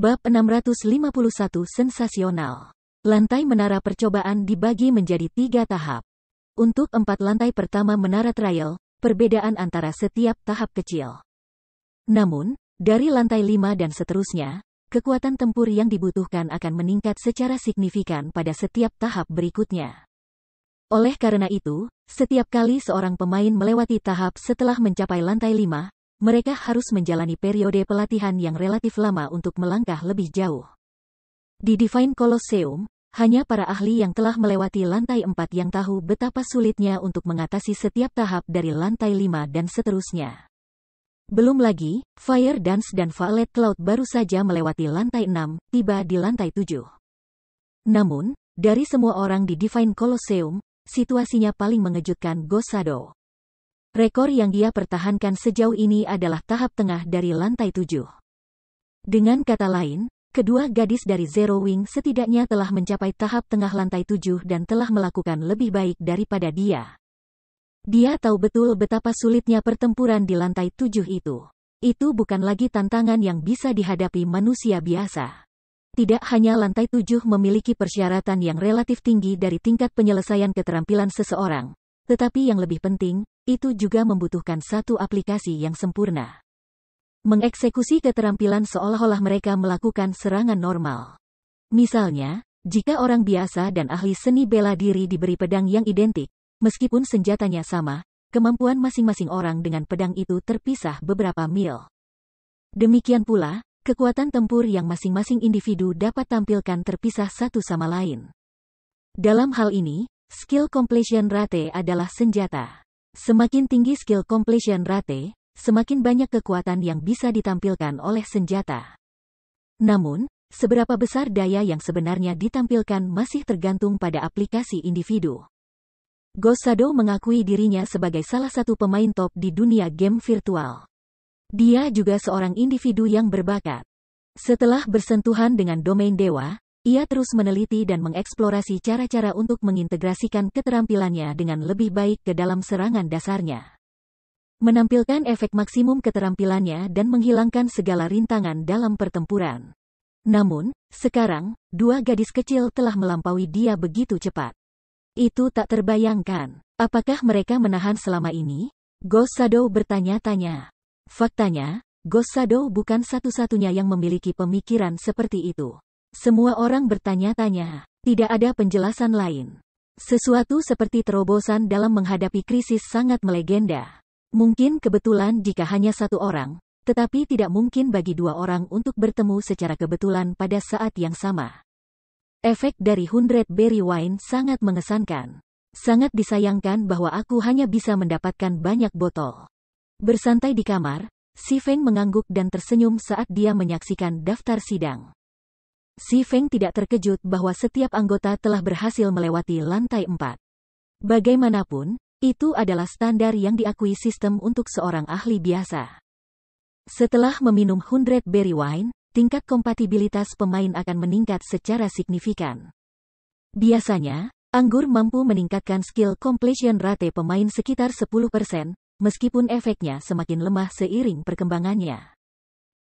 Bab 651 Sensasional. Lantai menara percobaan dibagi menjadi 3 tahap. Untuk 4 lantai pertama menara trial, perbedaan antara setiap tahap kecil. Namun, dari lantai 5 dan seterusnya, kekuatan tempur yang dibutuhkan akan meningkat secara signifikan pada setiap tahap berikutnya. Oleh karena itu, setiap kali seorang pemain melewati tahap setelah mencapai lantai 5, mereka harus menjalani periode pelatihan yang relatif lama untuk melangkah lebih jauh. Di Divine Colosseum, hanya para ahli yang telah melewati lantai 4 yang tahu betapa sulitnya untuk mengatasi setiap tahap dari lantai 5 dan seterusnya. Belum lagi, Fire Dance dan Violet Cloud baru saja melewati lantai 6, tiba di lantai 7. Namun, dari semua orang di Divine Colosseum, situasinya paling mengejutkan Ghost Shadow. Rekor yang dia pertahankan sejauh ini adalah tahap tengah dari lantai 7. Dengan kata lain, kedua gadis dari Zero Wing setidaknya telah mencapai tahap tengah lantai 7 dan telah melakukan lebih baik daripada dia. Dia tahu betul betapa sulitnya pertempuran di lantai 7 itu. Itu bukan lagi tantangan yang bisa dihadapi manusia biasa. Tidak hanya lantai 7 memiliki persyaratan yang relatif tinggi dari tingkat penyelesaian keterampilan seseorang, tetapi yang lebih penting, itu juga membutuhkan satu aplikasi yang sempurna. Mengeksekusi keterampilan seolah-olah mereka melakukan serangan normal. Misalnya, jika orang biasa dan ahli seni bela diri diberi pedang yang identik, meskipun senjatanya sama, kemampuan masing-masing orang dengan pedang itu terpisah beberapa mil. Demikian pula, kekuatan tempur yang masing-masing individu dapat tampilkan terpisah satu sama lain. Dalam hal ini, skill completion rate adalah senjata. Semakin tinggi skill completion rate, semakin banyak kekuatan yang bisa ditampilkan oleh senjata. Namun, seberapa besar daya yang sebenarnya ditampilkan masih tergantung pada aplikasi individu. Ghost Shadow mengakui dirinya sebagai salah satu pemain top di dunia game virtual. Dia juga seorang individu yang berbakat. Setelah bersentuhan dengan domain dewa, ia terus meneliti dan mengeksplorasi cara-cara untuk mengintegrasikan keterampilannya dengan lebih baik ke dalam serangan dasarnya. Menampilkan efek maksimum keterampilannya dan menghilangkan segala rintangan dalam pertempuran. Namun, sekarang, dua gadis kecil telah melampaui dia begitu cepat. Itu tak terbayangkan. Apakah mereka menahan selama ini? Ghost Shadow bertanya-tanya. Faktanya, Ghost Shadow bukan satu-satunya yang memiliki pemikiran seperti itu. Semua orang bertanya-tanya. Tidak ada penjelasan lain. Sesuatu seperti terobosan dalam menghadapi krisis sangat melegenda. Mungkin kebetulan jika hanya satu orang, tetapi tidak mungkin bagi dua orang untuk bertemu secara kebetulan pada saat yang sama. Efek dari 100 Berry Wine sangat mengesankan. Sangat disayangkan bahwa aku hanya bisa mendapatkan banyak botol. Bersantai di kamar, Si Feng mengangguk dan tersenyum saat dia menyaksikan daftar sidang. Si Feng tidak terkejut bahwa setiap anggota telah berhasil melewati lantai 4. Bagaimanapun, itu adalah standar yang diakui sistem untuk seorang ahli biasa. Setelah meminum 100 Berry Wine, tingkat kompatibilitas pemain akan meningkat secara signifikan. Biasanya, anggur mampu meningkatkan skill completion rate pemain sekitar 10%, meskipun efeknya semakin lemah seiring perkembangannya.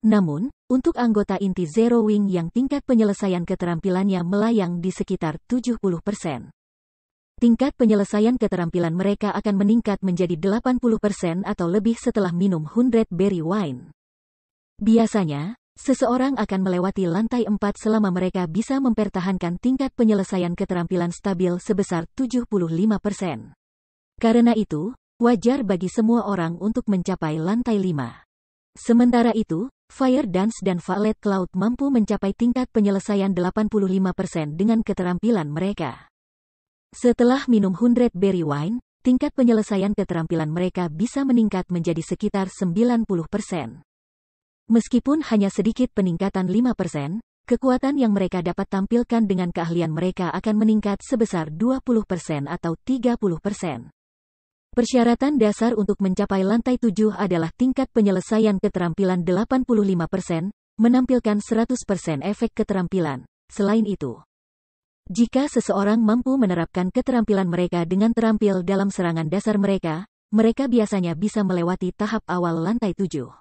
Namun, untuk anggota inti Zero Wing yang tingkat penyelesaian keterampilannya melayang di sekitar 70%. Tingkat penyelesaian keterampilan mereka akan meningkat menjadi 80% atau lebih setelah minum 100 Berry Wine. Biasanya, seseorang akan melewati lantai 4 selama mereka bisa mempertahankan tingkat penyelesaian keterampilan stabil sebesar 75%. Karena itu, wajar bagi semua orang untuk mencapai lantai 5. Sementara itu, Fire Dance dan Violet Cloud mampu mencapai tingkat penyelesaian 85% dengan keterampilan mereka. Setelah minum 100 Berry Wine, tingkat penyelesaian keterampilan mereka bisa meningkat menjadi sekitar 90%. Meskipun hanya sedikit peningkatan 5%, kekuatan yang mereka dapat tampilkan dengan keahlian mereka akan meningkat sebesar 20% atau 30%. Persyaratan dasar untuk mencapai lantai 7 adalah tingkat penyelesaian keterampilan 85%, menampilkan 100% efek keterampilan. Selain itu, jika seseorang mampu menerapkan keterampilan mereka dengan terampil dalam serangan dasar mereka, mereka biasanya bisa melewati tahap awal lantai 7.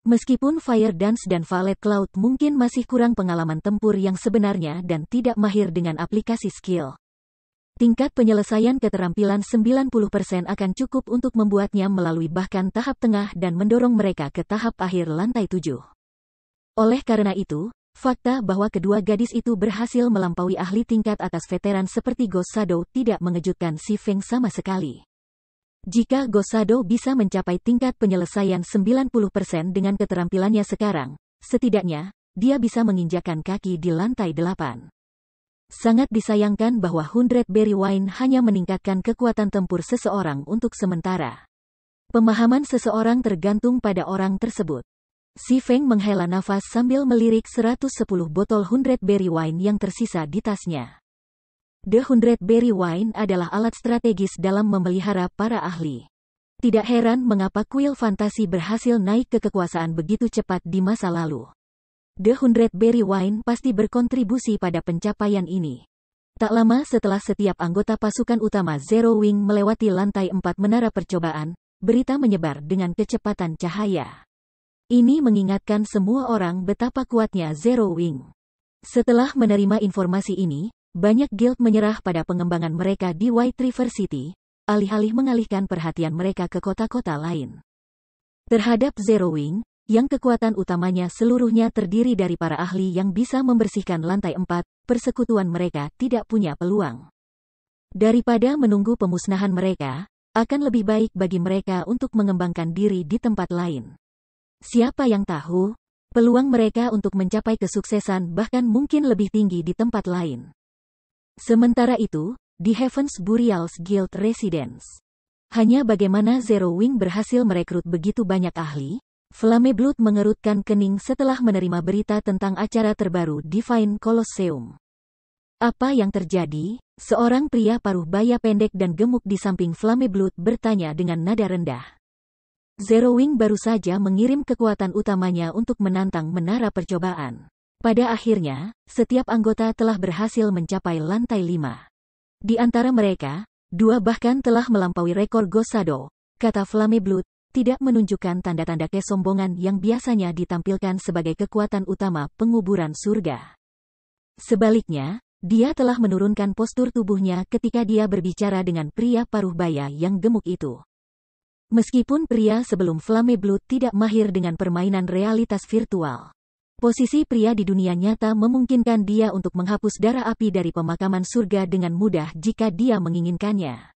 Meskipun Fire Dance dan Valet Cloud mungkin masih kurang pengalaman tempur yang sebenarnya dan tidak mahir dengan aplikasi skill, tingkat penyelesaian keterampilan 90% akan cukup untuk membuatnya melalui bahkan tahap tengah dan mendorong mereka ke tahap akhir lantai 7. Oleh karena itu, fakta bahwa kedua gadis itu berhasil melampaui ahli tingkat atas veteran seperti Ghost Shadow tidak mengejutkan si Feng sama sekali. Jika Ghost Shadow bisa mencapai tingkat penyelesaian 90% dengan keterampilannya sekarang, setidaknya, dia bisa menginjakkan kaki di lantai 8. Sangat disayangkan bahwa 100 Berry Wine hanya meningkatkan kekuatan tempur seseorang untuk sementara. Pemahaman seseorang tergantung pada orang tersebut. Si Feng menghela nafas sambil melirik 110 botol 100 Berry Wine yang tersisa di tasnya. The 100 Berry Wine adalah alat strategis dalam memelihara para ahli. Tidak heran mengapa kuil fantasi berhasil naik ke kekuasaan begitu cepat di masa lalu. The 100 Berry Wine pasti berkontribusi pada pencapaian ini. Tak lama setelah setiap anggota pasukan utama Zero Wing melewati lantai 4 menara percobaan, berita menyebar dengan kecepatan cahaya. Ini mengingatkan semua orang betapa kuatnya Zero Wing. Setelah menerima informasi ini, banyak guild menyerah pada pengembangan mereka di White River City, alih-alih mengalihkan perhatian mereka ke kota-kota lain. Terhadap Zero Wing, yang kekuatan utamanya seluruhnya terdiri dari para ahli yang bisa membersihkan lantai 4, persekutuan mereka tidak punya peluang. Daripada menunggu pemusnahan mereka, akan lebih baik bagi mereka untuk mengembangkan diri di tempat lain. Siapa yang tahu, peluang mereka untuk mencapai kesuksesan bahkan mungkin lebih tinggi di tempat lain. Sementara itu, di Heaven's Burials Guild Residence, hanya bagaimana Zero Wing berhasil merekrut begitu banyak ahli, Flameblood mengerutkan kening setelah menerima berita tentang acara terbaru Divine Colosseum. Apa yang terjadi? Seorang pria paruh baya pendek dan gemuk di samping Flameblood bertanya dengan nada rendah. Zero Wing baru saja mengirim kekuatan utamanya untuk menantang menara percobaan. Pada akhirnya, setiap anggota telah berhasil mencapai lantai 5. Di antara mereka, 2 bahkan telah melampaui rekor Ghost Shadow, kata Flameblood, tidak menunjukkan tanda-tanda kesombongan yang biasanya ditampilkan sebagai kekuatan utama penguburan surga. Sebaliknya, dia telah menurunkan postur tubuhnya ketika dia berbicara dengan pria paruh baya yang gemuk itu. Meskipun pria sebelum Flameblood tidak mahir dengan permainan realitas virtual, posisi pria di dunia nyata memungkinkan dia untuk menghapus darah api dari pemakaman surga dengan mudah jika dia menginginkannya.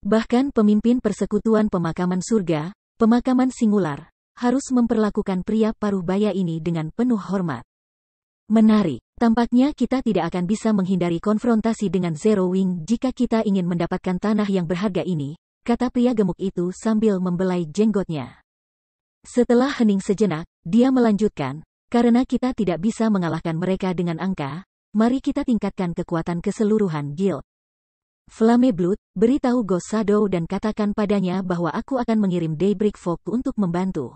Bahkan pemimpin persekutuan pemakaman surga, pemakaman singular, harus memperlakukan pria paruh baya ini dengan penuh hormat. Menarik, tampaknya kita tidak akan bisa menghindari konfrontasi dengan Zero Wing jika kita ingin mendapatkan tanah yang berharga ini, kata pria gemuk itu sambil membelai jenggotnya. Setelah hening sejenak, dia melanjutkan, karena kita tidak bisa mengalahkan mereka dengan angka, mari kita tingkatkan kekuatan keseluruhan guild. Flameblood, beritahu Ghost Shadow dan katakan padanya bahwa aku akan mengirim Daybreak Fog untuk membantu.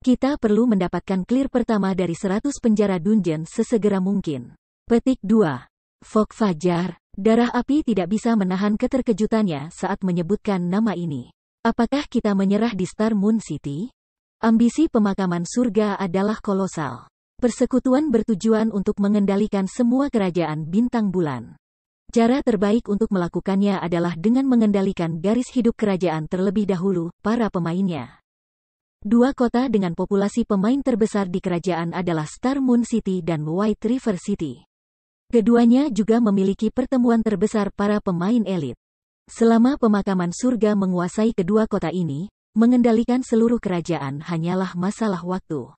Kita perlu mendapatkan clear pertama dari 100 penjara dungeon sesegera mungkin. Petik 2. Fog Fajar, darah api tidak bisa menahan keterkejutannya saat menyebutkan nama ini. Apakah kita menyerah di Star Moon City? Ambisi pemakaman surga adalah kolosal. Persekutuan bertujuan untuk mengendalikan semua kerajaan bintang bulan. Cara terbaik untuk melakukannya adalah dengan mengendalikan garis hidup kerajaan terlebih dahulu, para pemainnya. 2 kota dengan populasi pemain terbesar di kerajaan adalah Star Moon City dan White River City. Keduanya juga memiliki pertemuan terbesar para pemain elit. Selama pemakaman surga menguasai kedua kota ini, mengendalikan seluruh kerajaan hanyalah masalah waktu.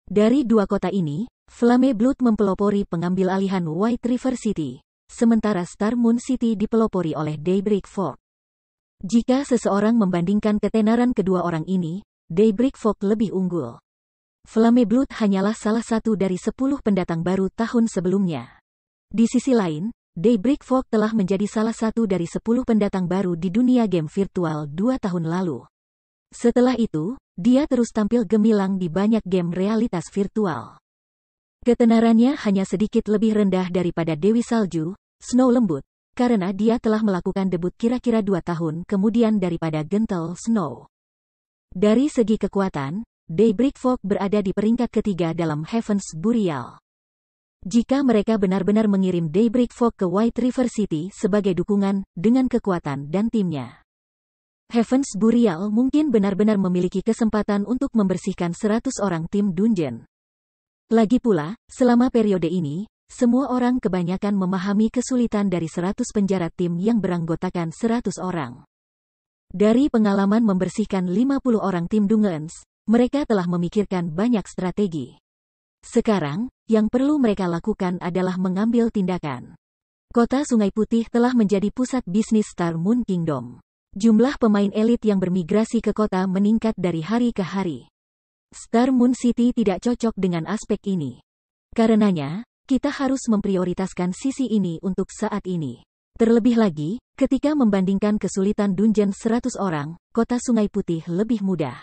Dari 2 kota ini, Flameblood mempelopori pengambil alihan White River City, sementara Star Moon City dipelopori oleh Daybreak Fog. Jika seseorang membandingkan ketenaran kedua orang ini, Daybreak Fog lebih unggul. Flameblood hanyalah salah satu dari 10 pendatang baru tahun sebelumnya. Di sisi lain, Daybreak Fog telah menjadi salah satu dari 10 pendatang baru di dunia game virtual 2 tahun lalu. Setelah itu, dia terus tampil gemilang di banyak game realitas virtual. Ketenarannya hanya sedikit lebih rendah daripada Dewi Salju, Snow Lembut, karena dia telah melakukan debut kira-kira 2 tahun kemudian daripada Gentle Snow. Dari segi kekuatan, Daybreak Fog berada di peringkat ketiga dalam Heavens Burial. Jika mereka benar-benar mengirim Daybreak Fog ke White River City sebagai dukungan dengan kekuatan dan timnya, Heavens Burial mungkin benar-benar memiliki kesempatan untuk membersihkan 100 orang tim Dungeon. Lagi pula, selama periode ini, semua orang kebanyakan memahami kesulitan dari 100 penjara tim yang beranggotakan 100 orang. Dari pengalaman membersihkan 50 orang tim Dungeons, mereka telah memikirkan banyak strategi. Sekarang, yang perlu mereka lakukan adalah mengambil tindakan. Kota Sungai Putih telah menjadi pusat bisnis Star Moon Kingdom. Jumlah pemain elit yang bermigrasi ke kota meningkat dari hari ke hari. Star Moon City tidak cocok dengan aspek ini. Karenanya, kita harus memprioritaskan sisi ini untuk saat ini. Terlebih lagi, ketika membandingkan kesulitan dungeon 100 orang, kota Sungai Putih lebih mudah.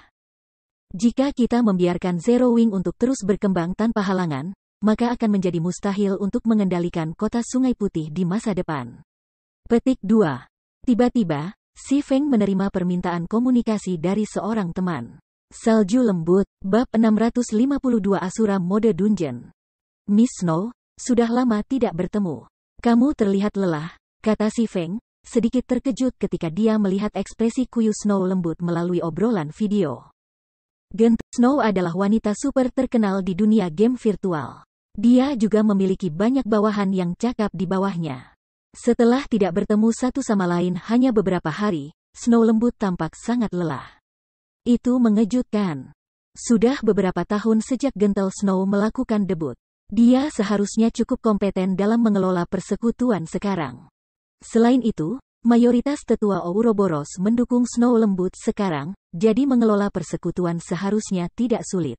Jika kita membiarkan Zero Wing untuk terus berkembang tanpa halangan, maka akan menjadi mustahil untuk mengendalikan kota Sungai Putih di masa depan. Petik 2. Tiba-tiba, Si Feng menerima permintaan komunikasi dari seorang teman. Salju Lembut, Bab 652 Asura Mode Dungeon. Miss Snow, sudah lama tidak bertemu. Kamu terlihat lelah, kata Si Feng, sedikit terkejut ketika dia melihat ekspresi kuyu Snow Lembut melalui obrolan video. Gent Snow adalah wanita super terkenal di dunia game virtual. Dia juga memiliki banyak bawahan yang cakap di bawahnya. Setelah tidak bertemu satu sama lain hanya beberapa hari, Snow Lembut tampak sangat lelah. Itu mengejutkan. Sudah beberapa tahun sejak Gentle Snow melakukan debut. Dia seharusnya cukup kompeten dalam mengelola persekutuan sekarang. Selain itu, mayoritas tetua Ouroboros mendukung Snow Lembut sekarang, jadi mengelola persekutuan seharusnya tidak sulit.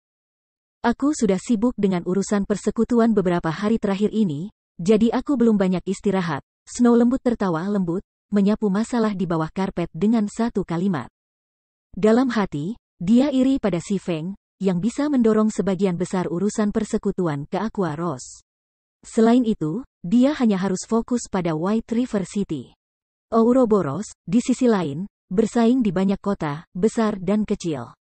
Aku sudah sibuk dengan urusan persekutuan beberapa hari terakhir ini, jadi aku belum banyak istirahat. Snow Lembut tertawa lembut, menyapu masalah di bawah karpet dengan satu kalimat. Dalam hati, dia iri pada Si Feng, yang bisa mendorong sebagian besar urusan persekutuan ke Aqua Rose. Selain itu, dia hanya harus fokus pada White River City. Ouroboros, di sisi lain, bersaing di banyak kota, besar dan kecil.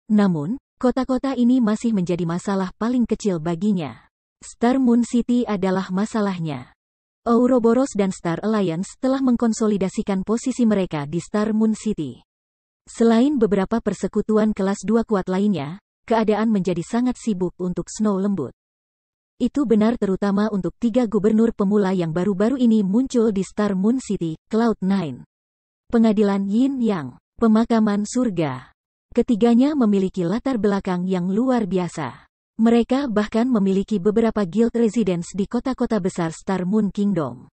Namun, kota-kota ini masih menjadi masalah paling kecil baginya. Star Moon City adalah masalahnya. Ouroboros dan Star Alliance telah mengkonsolidasikan posisi mereka di Star Moon City. Selain beberapa persekutuan kelas 2 kuat lainnya, keadaan menjadi sangat sibuk untuk Snow Lembut. Itu benar terutama untuk 3 gubernur pemula yang baru-baru ini muncul di Star Moon City, Cloud9. Pengadilan Yin Yang, pemakaman surga. Ketiganya memiliki latar belakang yang luar biasa. Mereka bahkan memiliki beberapa guild residence di kota-kota besar Star Moon Kingdom.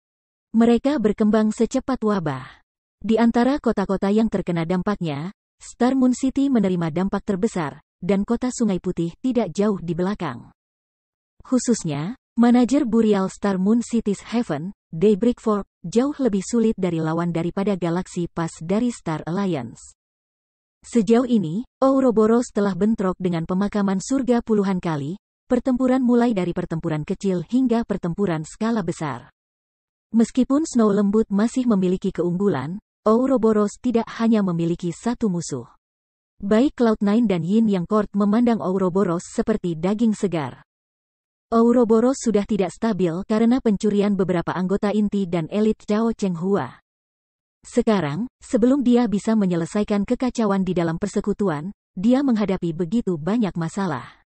Mereka berkembang secepat wabah. Di antara kota-kota yang terkena dampaknya, Star Moon City menerima dampak terbesar, dan kota Sungai Putih tidak jauh di belakang. Khususnya, manajer Burial Star Moon Cities Heaven, Daybreak Fog, jauh lebih sulit dari lawan daripada Galaxy Pass dari Star Alliance. Sejauh ini, Ouroboros telah bentrok dengan pemakaman surga puluhan kali, pertempuran mulai dari pertempuran kecil hingga pertempuran skala besar. Meskipun Snow Lembut masih memiliki keunggulan, Ouroboros tidak hanya memiliki satu musuh. Baik Cloud9 dan Yin Yang Court memandang Ouroboros seperti daging segar. Ouroboros sudah tidak stabil karena pencurian beberapa anggota inti dan elit Chao Chenghua. Sekarang, sebelum dia bisa menyelesaikan kekacauan di dalam persekutuan, dia menghadapi begitu banyak masalah.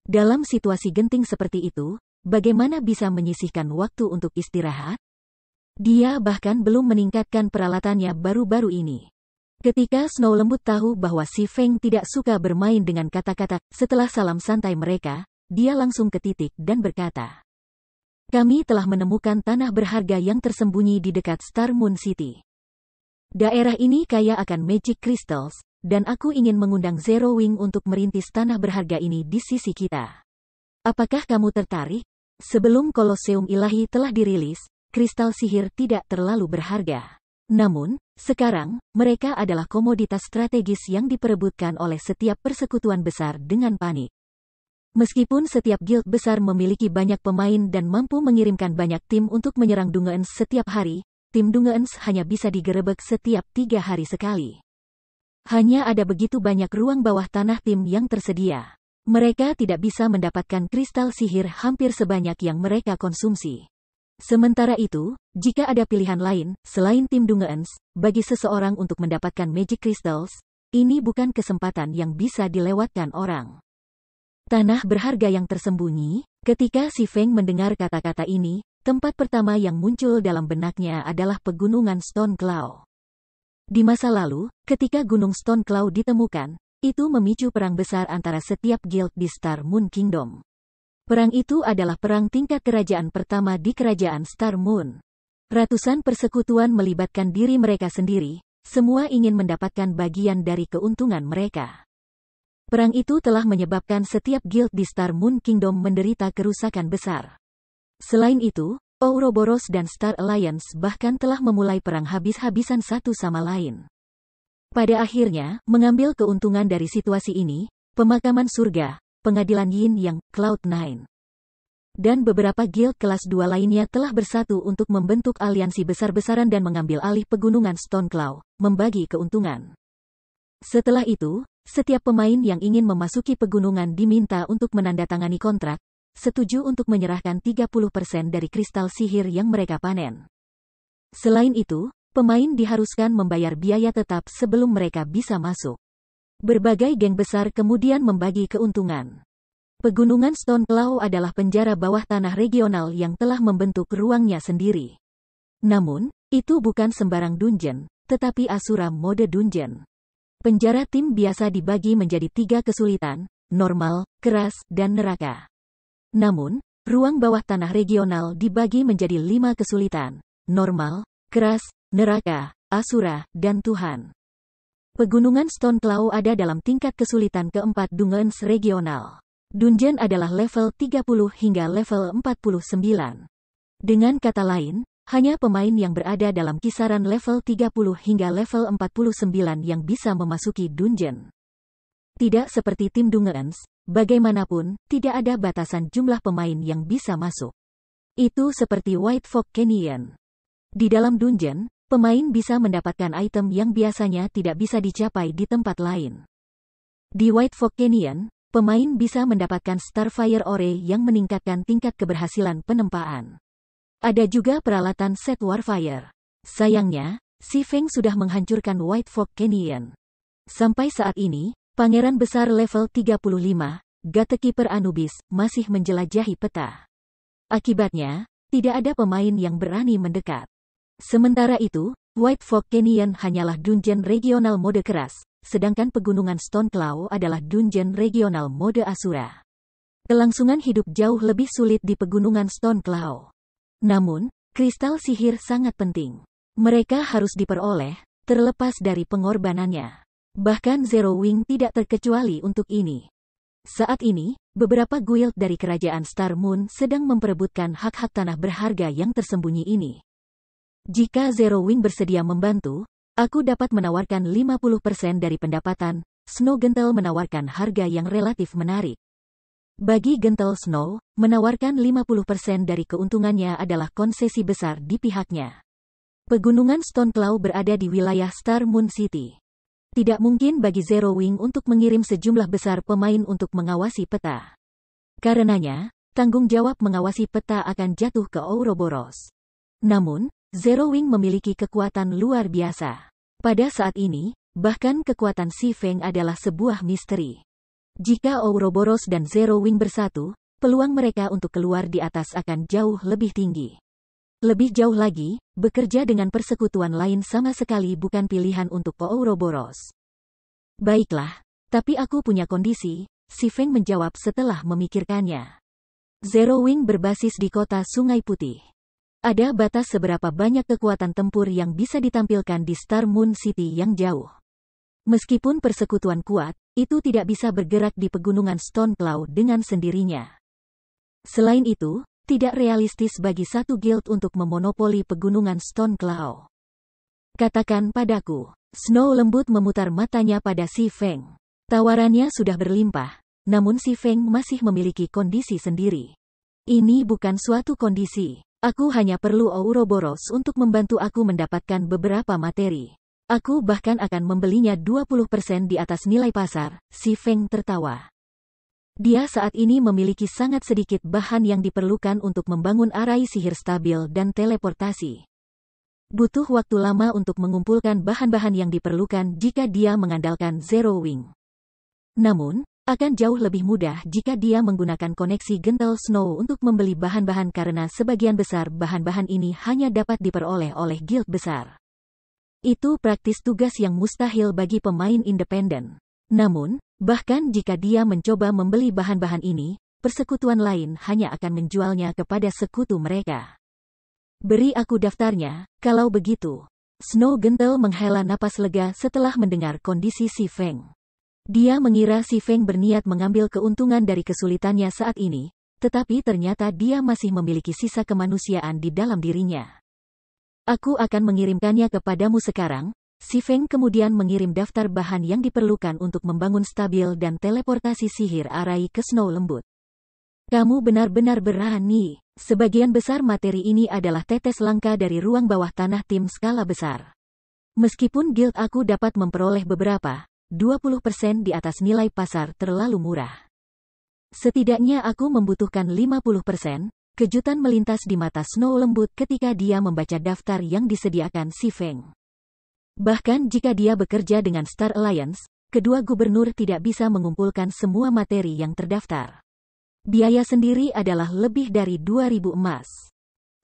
Dalam situasi genting seperti itu, bagaimana bisa menyisihkan waktu untuk istirahat? Dia bahkan belum meningkatkan peralatannya baru-baru ini. Ketika Snow Lembut tahu bahwa Si Feng tidak suka bermain dengan kata-kata, setelah salam santai mereka, dia langsung ke titik dan berkata, "Kami telah menemukan tanah berharga yang tersembunyi di dekat Star Moon City. Daerah ini kaya akan magic crystals, dan aku ingin mengundang Zero Wing untuk merintis tanah berharga ini di sisi kita. Apakah kamu tertarik?" Sebelum Kolosium Ilahi telah dirilis, kristal sihir tidak terlalu berharga. Namun, sekarang, mereka adalah komoditas strategis yang diperebutkan oleh setiap persekutuan besar dengan panik. Meskipun setiap guild besar memiliki banyak pemain dan mampu mengirimkan banyak tim untuk menyerang Dungeons setiap hari, tim Dungeons hanya bisa digerebek setiap 3 hari sekali. Hanya ada begitu banyak ruang bawah tanah tim yang tersedia. Mereka tidak bisa mendapatkan kristal sihir hampir sebanyak yang mereka konsumsi. Sementara itu, jika ada pilihan lain, selain tim Dungeons, bagi seseorang untuk mendapatkan Magic Crystals, ini bukan kesempatan yang bisa dilewatkan orang. Tanah berharga yang tersembunyi. Ketika Si Feng mendengar kata-kata ini, tempat pertama yang muncul dalam benaknya adalah pegunungan Stone Cloud. Di masa lalu, ketika Gunung Stone Cloud ditemukan, itu memicu perang besar antara setiap guild di Star Moon Kingdom. Perang itu adalah perang tingkat kerajaan pertama di kerajaan Star Moon. Ratusan persekutuan melibatkan diri mereka sendiri, semua ingin mendapatkan bagian dari keuntungan mereka. Perang itu telah menyebabkan setiap guild di Star Moon Kingdom menderita kerusakan besar. Selain itu, Ouroboros dan Star Alliance bahkan telah memulai perang habis-habisan satu sama lain. Pada akhirnya, mengambil keuntungan dari situasi ini, pemakaman surga, pengadilan Yin Yang, Cloud9, dan beberapa guild kelas 2 lainnya telah bersatu untuk membentuk aliansi besar-besaran dan mengambil alih pegunungan Stone Cloud, membagi keuntungan. Setelah itu, setiap pemain yang ingin memasuki pegunungan diminta untuk menandatangani kontrak, setuju untuk menyerahkan 30% dari kristal sihir yang mereka panen. Selain itu, pemain diharuskan membayar biaya tetap sebelum mereka bisa masuk. Berbagai geng besar kemudian membagi keuntungan. Pegunungan Stone Cloud adalah penjara bawah tanah regional yang telah membentuk ruangnya sendiri. Namun, itu bukan sembarang dungeon, tetapi Asura mode dungeon. Penjara tim biasa dibagi menjadi 3 kesulitan, normal, keras, dan neraka. Namun, ruang bawah tanah regional dibagi menjadi 5 kesulitan, normal, keras, neraka, Asura, dan Tuhan. Pegunungan Stone Cloud ada dalam tingkat kesulitan keempat Dungeons regional. Dungeon adalah level 30 hingga level 49. Dengan kata lain, hanya pemain yang berada dalam kisaran level 30 hingga level 49 yang bisa memasuki dungeon. Tidak seperti tim Dungeons, bagaimanapun, tidak ada batasan jumlah pemain yang bisa masuk. Itu seperti White Fox Canyon. Di dalam dungeon, pemain bisa mendapatkan item yang biasanya tidak bisa dicapai di tempat lain. Di White Fox Canyon, pemain bisa mendapatkan Starfire Ore yang meningkatkan tingkat keberhasilan penempaan. Ada juga peralatan set Warfire. Sayangnya, Si Feng sudah menghancurkan White Fox Canyon. Sampai saat ini, Pangeran Besar level 35, Gatekeeper Anubis, masih menjelajahi peta. Akibatnya, tidak ada pemain yang berani mendekat. Sementara itu, White Fox Canyon hanyalah dungeon regional mode keras, sedangkan pegunungan Stone Cloud adalah dungeon regional mode Asura. Kelangsungan hidup jauh lebih sulit di pegunungan Stone Cloud. Namun, kristal sihir sangat penting. Mereka harus diperoleh, terlepas dari pengorbanannya. Bahkan Zero Wing tidak terkecuali untuk ini. Saat ini, beberapa guild dari kerajaan Star Moon sedang memperebutkan hak-hak tanah berharga yang tersembunyi ini. Jika Zero Wing bersedia membantu, aku dapat menawarkan 50% dari pendapatan. Snow Gentle menawarkan harga yang relatif menarik. Bagi Gentle Snow, menawarkan 50% dari keuntungannya adalah konsesi besar di pihaknya. Pegunungan Stone Cloud berada di wilayah Star Moon City. Tidak mungkin bagi Zero Wing untuk mengirim sejumlah besar pemain untuk mengawasi peta. Karenanya, tanggung jawab mengawasi peta akan jatuh ke Ouroboros. Namun, Zero Wing memiliki kekuatan luar biasa. Pada saat ini, bahkan kekuatan Si Feng adalah sebuah misteri. Jika Ouroboros dan Zero Wing bersatu, peluang mereka untuk keluar di atas akan jauh lebih tinggi. Lebih jauh lagi, bekerja dengan persekutuan lain sama sekali bukan pilihan untuk Ouroboros. Baiklah, tapi aku punya kondisi, Si Feng menjawab setelah memikirkannya. Zero Wing berbasis di kota Sungai Putih. Ada batas seberapa banyak kekuatan tempur yang bisa ditampilkan di Star Moon City yang jauh. Meskipun persekutuan kuat, itu tidak bisa bergerak di pegunungan Stone Cloud dengan sendirinya. Selain itu, tidak realistis bagi satu guild untuk memonopoli pegunungan Stone Cloud. Katakan padaku. Snow lembut memutar matanya pada Si Feng. Tawarannya sudah berlimpah, namun Si Feng masih memiliki kondisi sendiri. Ini bukan suatu kondisi. Aku hanya perlu Ouroboros untuk membantu aku mendapatkan beberapa materi. Aku bahkan akan membelinya 20% di atas nilai pasar, si Feng tertawa. Dia saat ini memiliki sangat sedikit bahan yang diperlukan untuk membangun arai sihir stabil dan teleportasi. Butuh waktu lama untuk mengumpulkan bahan-bahan yang diperlukan jika dia mengandalkan Zero Wing. Namun, akan jauh lebih mudah jika dia menggunakan koneksi Gentle Snow untuk membeli bahan-bahan karena sebagian besar bahan-bahan ini hanya dapat diperoleh oleh guild besar. Itu praktis tugas yang mustahil bagi pemain independen. Namun, bahkan jika dia mencoba membeli bahan-bahan ini, persekutuan lain hanya akan menjualnya kepada sekutu mereka. Beri aku daftarnya, kalau begitu. Snow Gentle menghela napas lega setelah mendengar kondisi si Feng. Dia mengira si Feng berniat mengambil keuntungan dari kesulitannya saat ini, tetapi ternyata dia masih memiliki sisa kemanusiaan di dalam dirinya. Aku akan mengirimkannya kepadamu sekarang. Si Feng kemudian mengirim daftar bahan yang diperlukan untuk membangun stabil dan teleportasi sihir arai ke Snow Lembut. Kamu benar-benar berani. Sebagian besar materi ini adalah tetes langka dari ruang bawah tanah tim skala besar. Meskipun guild aku dapat memperoleh beberapa, 20% di atas nilai pasar terlalu murah. Setidaknya aku membutuhkan 50%, kejutan melintas di mata Snow Lembut ketika dia membaca daftar yang disediakan si Feng. Bahkan jika dia bekerja dengan Star Alliance, kedua gubernur tidak bisa mengumpulkan semua materi yang terdaftar. Biaya sendiri adalah lebih dari 2.000 emas.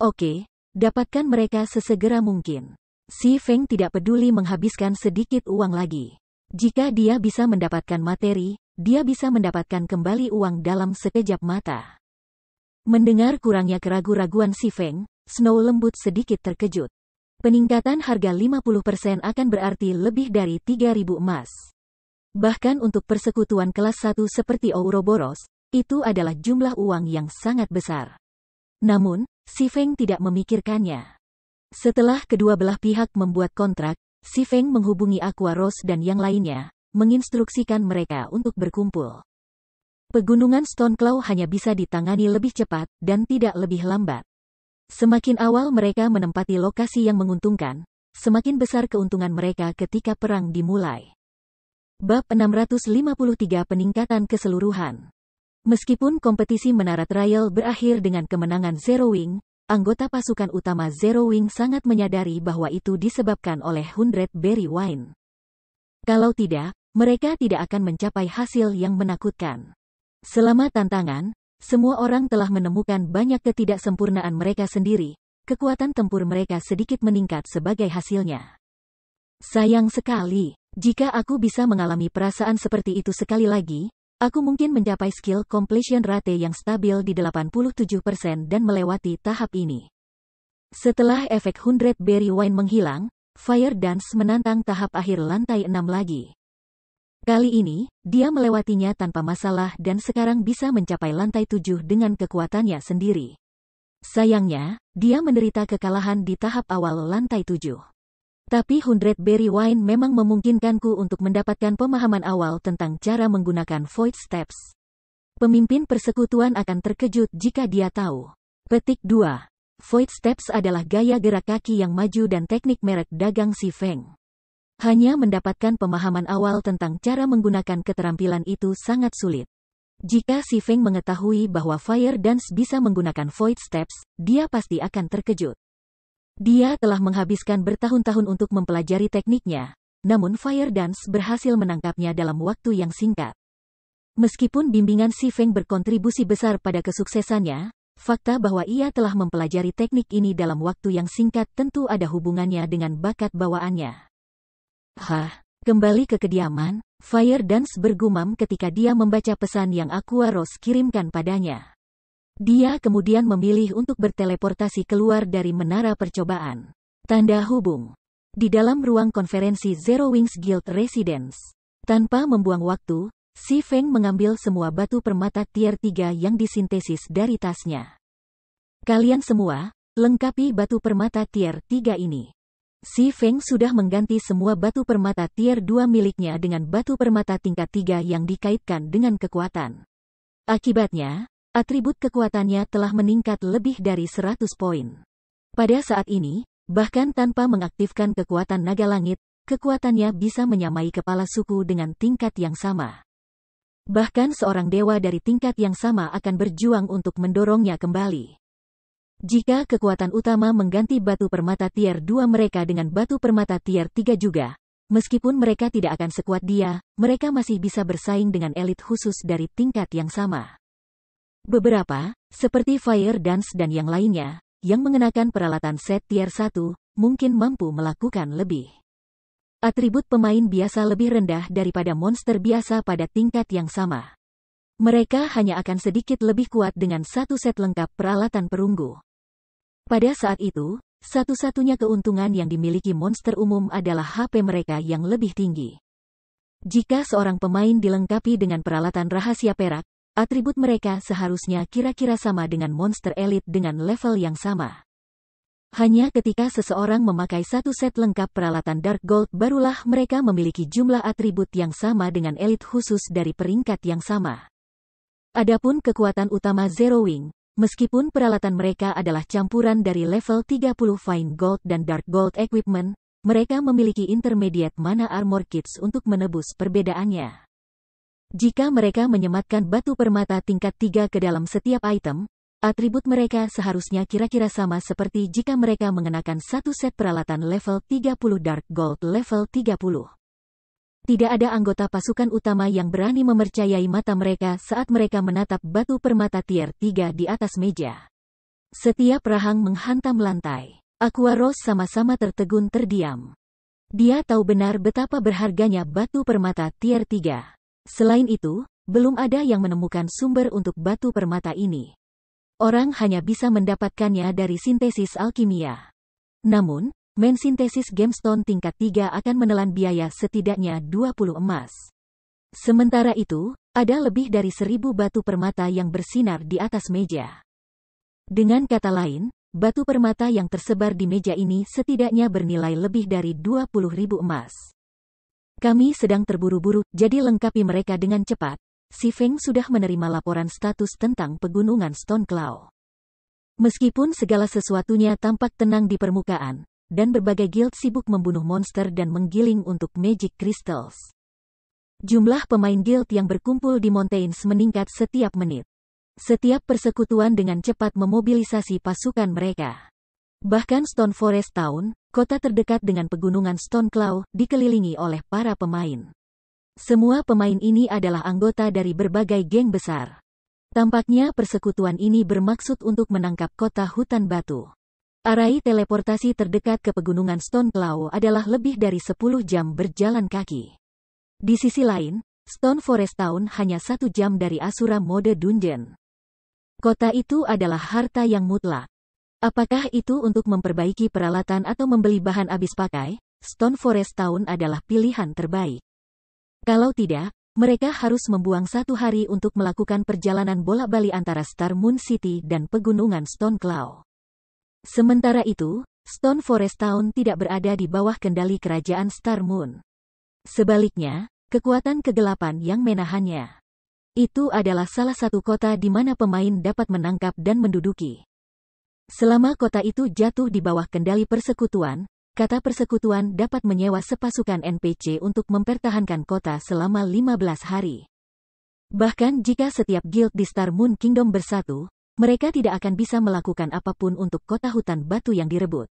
Oke, dapatkan mereka sesegera mungkin. Si Feng tidak peduli menghabiskan sedikit uang lagi. Jika dia bisa mendapatkan materi, dia bisa mendapatkan kembali uang dalam sekejap mata. Mendengar kurangnya keraguan-raguan si Feng, Snow Lembut sedikit terkejut. Peningkatan harga 50% akan berarti lebih dari 3.000 emas. Bahkan untuk persekutuan kelas 1 seperti Ouroboros, itu adalah jumlah uang yang sangat besar. Namun, si Feng tidak memikirkannya. Setelah kedua belah pihak membuat kontrak, si Feng menghubungi Aqua Rose dan yang lainnya, menginstruksikan mereka untuk berkumpul. Pegunungan Stoneclaw hanya bisa ditangani lebih cepat dan tidak lebih lambat. Semakin awal mereka menempati lokasi yang menguntungkan, semakin besar keuntungan mereka ketika perang dimulai. Bab 653 Peningkatan Keseluruhan. Meskipun kompetisi Menara Trial berakhir dengan kemenangan Zero Wing, anggota pasukan utama Zero Wing sangat menyadari bahwa itu disebabkan oleh 100 Berry Wine. Kalau tidak, mereka tidak akan mencapai hasil yang menakutkan. Selama tantangan, semua orang telah menemukan banyak ketidaksempurnaan mereka sendiri, kekuatan tempur mereka sedikit meningkat sebagai hasilnya. Sayang sekali, jika aku bisa mengalami perasaan seperti itu sekali lagi, aku mungkin mencapai skill completion rate yang stabil di 87% dan melewati tahap ini. Setelah efek 100 Berry Wine menghilang, Fire Dance menantang tahap akhir lantai 6 lagi. Kali ini, dia melewatinya tanpa masalah dan sekarang bisa mencapai lantai 7 dengan kekuatannya sendiri. Sayangnya, dia menderita kekalahan di tahap awal lantai 7. Tapi 100 Berry Wine memang memungkinkanku untuk mendapatkan pemahaman awal tentang cara menggunakan Void Steps. Pemimpin persekutuan akan terkejut jika dia tahu. Petik 2. Void Steps adalah gaya gerak kaki yang maju dan teknik merek dagang si Feng. Hanya mendapatkan pemahaman awal tentang cara menggunakan keterampilan itu sangat sulit. Jika si Feng mengetahui bahwa Fire Dance bisa menggunakan Void Steps, dia pasti akan terkejut. Dia telah menghabiskan bertahun-tahun untuk mempelajari tekniknya, namun Fire Dance berhasil menangkapnya dalam waktu yang singkat. Meskipun bimbingan si Feng berkontribusi besar pada kesuksesannya, fakta bahwa ia telah mempelajari teknik ini dalam waktu yang singkat tentu ada hubungannya dengan bakat bawaannya. Kembali ke kediaman, Fire Dance bergumam ketika dia membaca pesan yang Aqua Rose kirimkan padanya. Dia kemudian memilih untuk berteleportasi keluar dari menara percobaan. Tanda hubung. Di dalam ruang konferensi Zero Wings Guild Residence. Tanpa membuang waktu, si Feng mengambil semua batu permata tier 3 yang disintesis dari tasnya. Kalian semua, lengkapi batu permata tier 3 ini. Si Feng sudah mengganti semua batu permata tier 2 miliknya dengan batu permata tingkat 3 yang dikaitkan dengan kekuatan. Akibatnya, atribut kekuatannya telah meningkat lebih dari 100 poin. Pada saat ini, bahkan tanpa mengaktifkan kekuatan naga langit, kekuatannya bisa menyamai kepala suku dengan tingkat yang sama. Bahkan seorang dewa dari tingkat yang sama akan berjuang untuk mendorongnya kembali. Jika kekuatan utama mengganti batu permata tier 2 mereka dengan batu permata tier 3 juga, meskipun mereka tidak akan sekuat dia, mereka masih bisa bersaing dengan elit khusus dari tingkat yang sama. Beberapa, seperti Fire Dance dan yang lainnya, yang mengenakan peralatan set tier 1, mungkin mampu melakukan lebih. Atribut pemain biasa lebih rendah daripada monster biasa pada tingkat yang sama. Mereka hanya akan sedikit lebih kuat dengan satu set lengkap peralatan perunggu. Pada saat itu, satu-satunya keuntungan yang dimiliki monster umum adalah HP mereka yang lebih tinggi. Jika seorang pemain dilengkapi dengan peralatan rahasia perak, atribut mereka seharusnya kira-kira sama dengan monster elit dengan level yang sama. Hanya ketika seseorang memakai satu set lengkap peralatan Dark Gold barulah mereka memiliki jumlah atribut yang sama dengan elit khusus dari peringkat yang sama. Adapun kekuatan utama Zero Wing, meskipun peralatan mereka adalah campuran dari level 30 Fine Gold dan Dark Gold Equipment, mereka memiliki Intermediate Mana Armor Kits untuk menebus perbedaannya. Jika mereka menyematkan batu permata tingkat 3 ke dalam setiap item, atribut mereka seharusnya kira-kira sama seperti jika mereka mengenakan satu set peralatan level 30 Dark Gold level 30. Tidak ada anggota pasukan utama yang berani memercayai mata mereka saat mereka menatap batu permata tier 3 di atas meja. Setiap rahang menghantam lantai. Aqua Rose sama-sama tertegun terdiam. Dia tahu benar betapa berharganya batu permata tier 3. Selain itu, belum ada yang menemukan sumber untuk batu permata ini. Orang hanya bisa mendapatkannya dari sintesis alkimia. Namun, main sintesis gemstone tingkat 3 akan menelan biaya setidaknya 20 emas. Sementara itu, ada lebih dari 1000 batu permata yang bersinar di atas meja. Dengan kata lain, batu permata yang tersebar di meja ini setidaknya bernilai lebih dari 20.000 emas. Kami sedang terburu-buru, jadi lengkapi mereka dengan cepat. Si Feng sudah menerima laporan status tentang pegunungan Stone Claw. Meskipun segala sesuatunya tampak tenang di permukaan, dan berbagai guild sibuk membunuh monster dan menggiling untuk magic crystals. Jumlah pemain guild yang berkumpul di Mountains meningkat setiap menit. Setiap persekutuan dengan cepat memobilisasi pasukan mereka. Bahkan Stone Forest Town, kota terdekat dengan pegunungan Stone Claw, dikelilingi oleh para pemain. Semua pemain ini adalah anggota dari berbagai geng besar. Tampaknya persekutuan ini bermaksud untuk menangkap kota hutan batu. Arai teleportasi terdekat ke pegunungan Stone Claw adalah lebih dari 10 jam berjalan kaki. Di sisi lain, Stone Forest Town hanya 1 jam dari Asura Mode Dungeon. Kota itu adalah harta yang mutlak. Apakah itu untuk memperbaiki peralatan atau membeli bahan habis pakai? Stone Forest Town adalah pilihan terbaik. Kalau tidak, mereka harus membuang 1 hari untuk melakukan perjalanan bolak-balik antara Star Moon City dan pegunungan Stone Claw. Sementara itu, Stone Forest Town tidak berada di bawah kendali kerajaan Star Moon. Sebaliknya, kekuatan kegelapan yang menahannya. Itu adalah salah satu kota di mana pemain dapat menangkap dan menduduki. Selama kota itu jatuh di bawah kendali persekutuan, kata persekutuan dapat menyewa sepasukan NPC untuk mempertahankan kota selama 15 hari. Bahkan jika setiap guild di Star Moon Kingdom bersatu, mereka tidak akan bisa melakukan apapun untuk kota hutan batu yang direbut.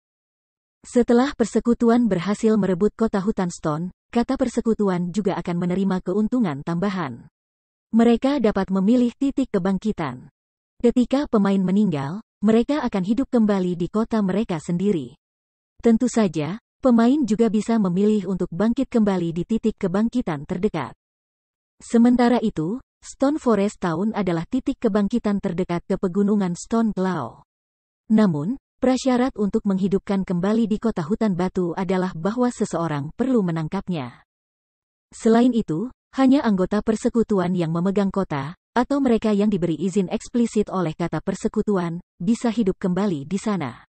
Setelah persekutuan berhasil merebut kota hutan Stone, kata persekutuan juga akan menerima keuntungan tambahan. Mereka dapat memilih titik kebangkitan. Ketika pemain meninggal, mereka akan hidup kembali di kota mereka sendiri. Tentu saja, pemain juga bisa memilih untuk bangkit kembali di titik kebangkitan terdekat. Sementara itu, Stone Forest Town adalah titik kebangkitan terdekat ke pegunungan Stone Claw. Namun, prasyarat untuk menghidupkan kembali di kota hutan batu adalah bahwa seseorang perlu menangkapnya. Selain itu, hanya anggota persekutuan yang memegang kota, atau mereka yang diberi izin eksplisit oleh kata persekutuan, bisa hidup kembali di sana.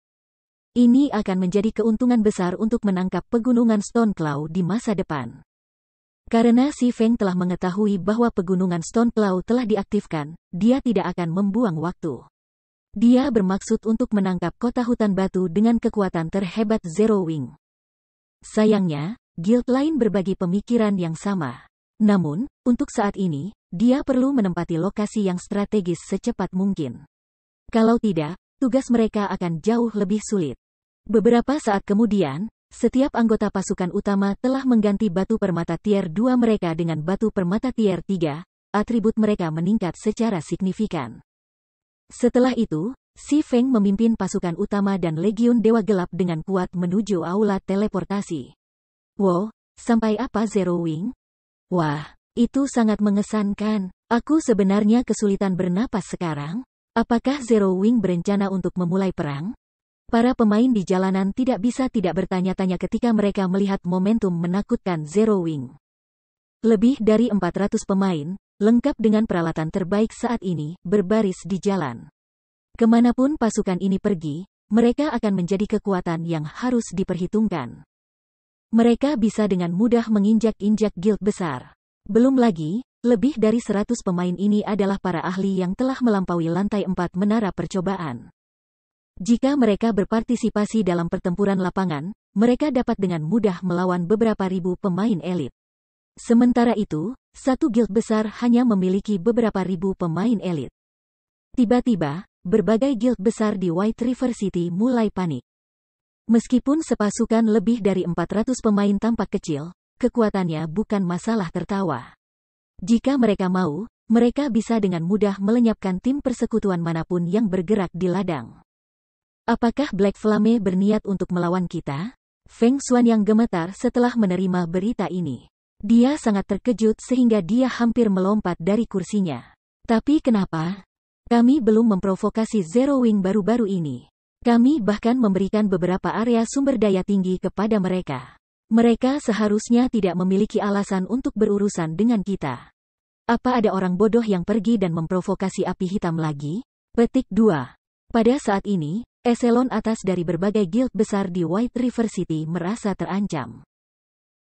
Ini akan menjadi keuntungan besar untuk menangkap pegunungan Stone Claw di masa depan. Karena Si Feng telah mengetahui bahwa pegunungan Stone Claw telah diaktifkan, dia tidak akan membuang waktu. Dia bermaksud untuk menangkap kota hutan batu dengan kekuatan terhebat Zero Wing. Sayangnya, guild lain berbagi pemikiran yang sama. Namun, untuk saat ini, dia perlu menempati lokasi yang strategis secepat mungkin. Kalau tidak, tugas mereka akan jauh lebih sulit. Beberapa saat kemudian, setiap anggota pasukan utama telah mengganti batu permata tier 2 mereka dengan batu permata tier 3, atribut mereka meningkat secara signifikan. Setelah itu, Si Feng memimpin pasukan utama dan Legiun Dewa Gelap dengan kuat menuju aula teleportasi. Wow, sampai apa Zero Wing? Wah, itu sangat mengesankan. Aku sebenarnya kesulitan bernapas sekarang. Apakah Zero Wing berencana untuk memulai perang? Para pemain di jalanan tidak bisa tidak bertanya-tanya ketika mereka melihat momentum menakutkan Zero Wing. Lebih dari 400 pemain, lengkap dengan peralatan terbaik saat ini, berbaris di jalan. Kemanapun pasukan ini pergi, mereka akan menjadi kekuatan yang harus diperhitungkan. Mereka bisa dengan mudah menginjak-injak guild besar. Belum lagi, lebih dari 100 pemain ini adalah para ahli yang telah melampaui lantai 4 menara percobaan. Jika mereka berpartisipasi dalam pertempuran lapangan, mereka dapat dengan mudah melawan beberapa ribu pemain elit. Sementara itu, satu guild besar hanya memiliki beberapa ribu pemain elit. Tiba-tiba, berbagai guild besar di White River City mulai panik. Meskipun sepasukan lebih dari 400 pemain tampak kecil, kekuatannya bukan masalah tertawa. Jika mereka mau, mereka bisa dengan mudah melenyapkan tim persekutuan manapun yang bergerak di ladang. Apakah Black Flame berniat untuk melawan kita? Feng Xuan yang gemetar setelah menerima berita ini. Dia sangat terkejut sehingga dia hampir melompat dari kursinya. Tapi kenapa? Kami belum memprovokasi Zero Wing baru-baru ini. Kami bahkan memberikan beberapa area sumber daya tinggi kepada mereka. Mereka seharusnya tidak memiliki alasan untuk berurusan dengan kita. Apa ada orang bodoh yang pergi dan memprovokasi api hitam lagi? Petik 2. Pada saat ini, eselon atas dari berbagai guild besar di White River City merasa terancam.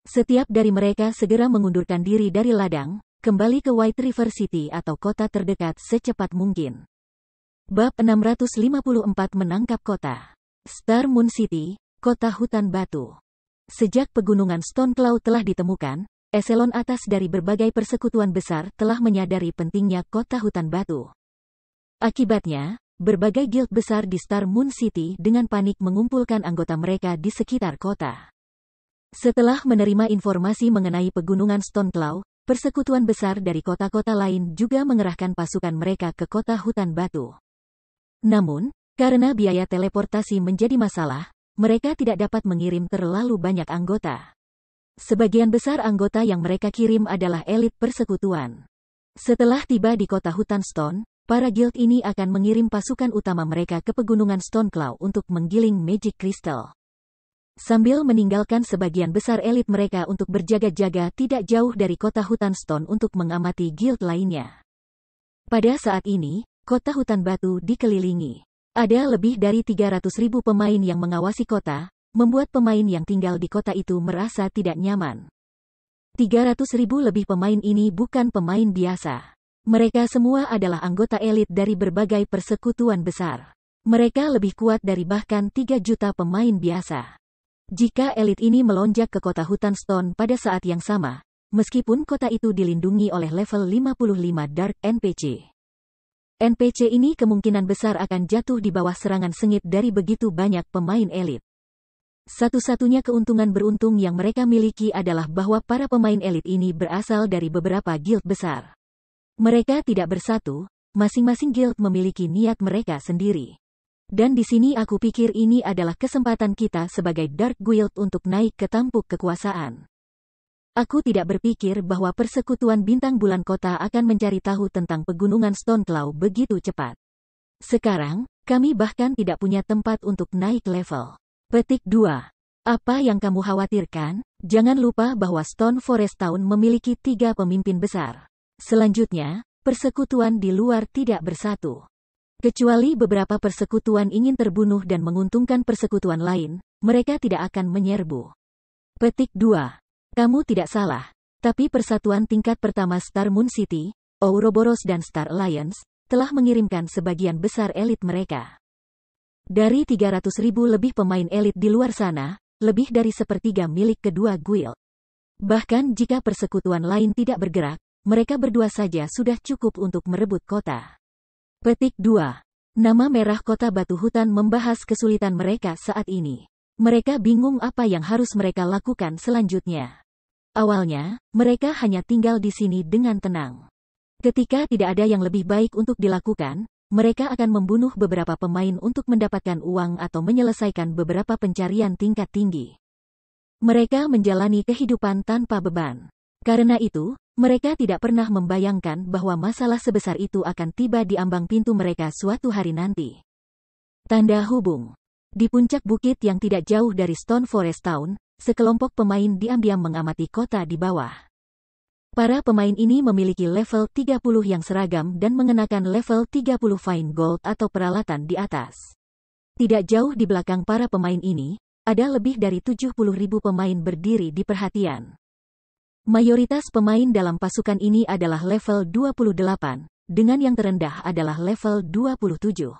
Setiap dari mereka segera mengundurkan diri dari ladang, kembali ke White River City atau kota terdekat secepat mungkin. Bab 654 menangkap kota. Star Moon City, kota hutan batu. Sejak pegunungan Stone Cloud telah ditemukan, eselon atas dari berbagai persekutuan besar telah menyadari pentingnya kota hutan batu. Akibatnya, berbagai guild besar di Star Moon City dengan panik mengumpulkan anggota mereka di sekitar kota. Setelah menerima informasi mengenai pegunungan Stone Cloud, persekutuan besar dari kota-kota lain juga mengerahkan pasukan mereka ke kota hutan batu. Namun, karena biaya teleportasi menjadi masalah, mereka tidak dapat mengirim terlalu banyak anggota. Sebagian besar anggota yang mereka kirim adalah elit persekutuan. Setelah tiba di kota hutan Stone, para guild ini akan mengirim pasukan utama mereka ke pegunungan Stone Cloud untuk menggiling Magic Crystal. Sambil meninggalkan sebagian besar elit mereka untuk berjaga-jaga tidak jauh dari kota hutan Stone untuk mengamati guild lainnya. Pada saat ini, kota hutan batu dikelilingi. Ada lebih dari 300.000 pemain yang mengawasi kota, membuat pemain yang tinggal di kota itu merasa tidak nyaman. 300.000 lebih pemain ini bukan pemain biasa. Mereka semua adalah anggota elit dari berbagai persekutuan besar. Mereka lebih kuat dari bahkan 3 juta pemain biasa. Jika elit ini melonjak ke kota hutan Stone pada saat yang sama, meskipun kota itu dilindungi oleh level 55 Dark NPC. NPC ini kemungkinan besar akan jatuh di bawah serangan sengit dari begitu banyak pemain elit. Satu-satunya keuntungan beruntung yang mereka miliki adalah bahwa para pemain elit ini berasal dari beberapa guild besar. Mereka tidak bersatu, masing-masing guild memiliki niat mereka sendiri. Dan di sini aku pikir ini adalah kesempatan kita sebagai Dark Guild untuk naik ke tampuk kekuasaan. Aku tidak berpikir bahwa persekutuan bintang bulan kota akan mencari tahu tentang pegunungan Stone Cloud begitu cepat. Sekarang, kami bahkan tidak punya tempat untuk naik level. Petik 2. Apa yang kamu khawatirkan? Jangan lupa bahwa Stone Forest Town memiliki 3 pemimpin besar. Selanjutnya, persekutuan di luar tidak bersatu. Kecuali beberapa persekutuan ingin terbunuh dan menguntungkan persekutuan lain, mereka tidak akan menyerbu. Petik 2. Kamu tidak salah, tapi persatuan tingkat pertama Star Moon City, Ouroboros dan Star Alliance, telah mengirimkan sebagian besar elit mereka. Dari 300.000 lebih pemain elit di luar sana, lebih dari sepertiga milik kedua guild. Bahkan jika persekutuan lain tidak bergerak, mereka berdua saja sudah cukup untuk merebut kota. Petik 2. Nama merah kota batu hutan membahas kesulitan mereka saat ini. Mereka bingung apa yang harus mereka lakukan selanjutnya. Awalnya, mereka hanya tinggal di sini dengan tenang. Ketika tidak ada yang lebih baik untuk dilakukan, mereka akan membunuh beberapa pemain untuk mendapatkan uang atau menyelesaikan beberapa pencarian tingkat tinggi. Mereka menjalani kehidupan tanpa beban. Karena itu, mereka tidak pernah membayangkan bahwa masalah sebesar itu akan tiba di ambang pintu mereka suatu hari nanti. Tanda hubung. Di puncak bukit yang tidak jauh dari Stone Forest Town, sekelompok pemain diam-diam mengamati kota di bawah. Para pemain ini memiliki level 30 yang seragam dan mengenakan level 30 fine gold atau peralatan di atas. Tidak jauh di belakang para pemain ini, ada lebih dari 70.000 pemain berdiri di perhatian. Mayoritas pemain dalam pasukan ini adalah level 28, dengan yang terendah adalah level 27.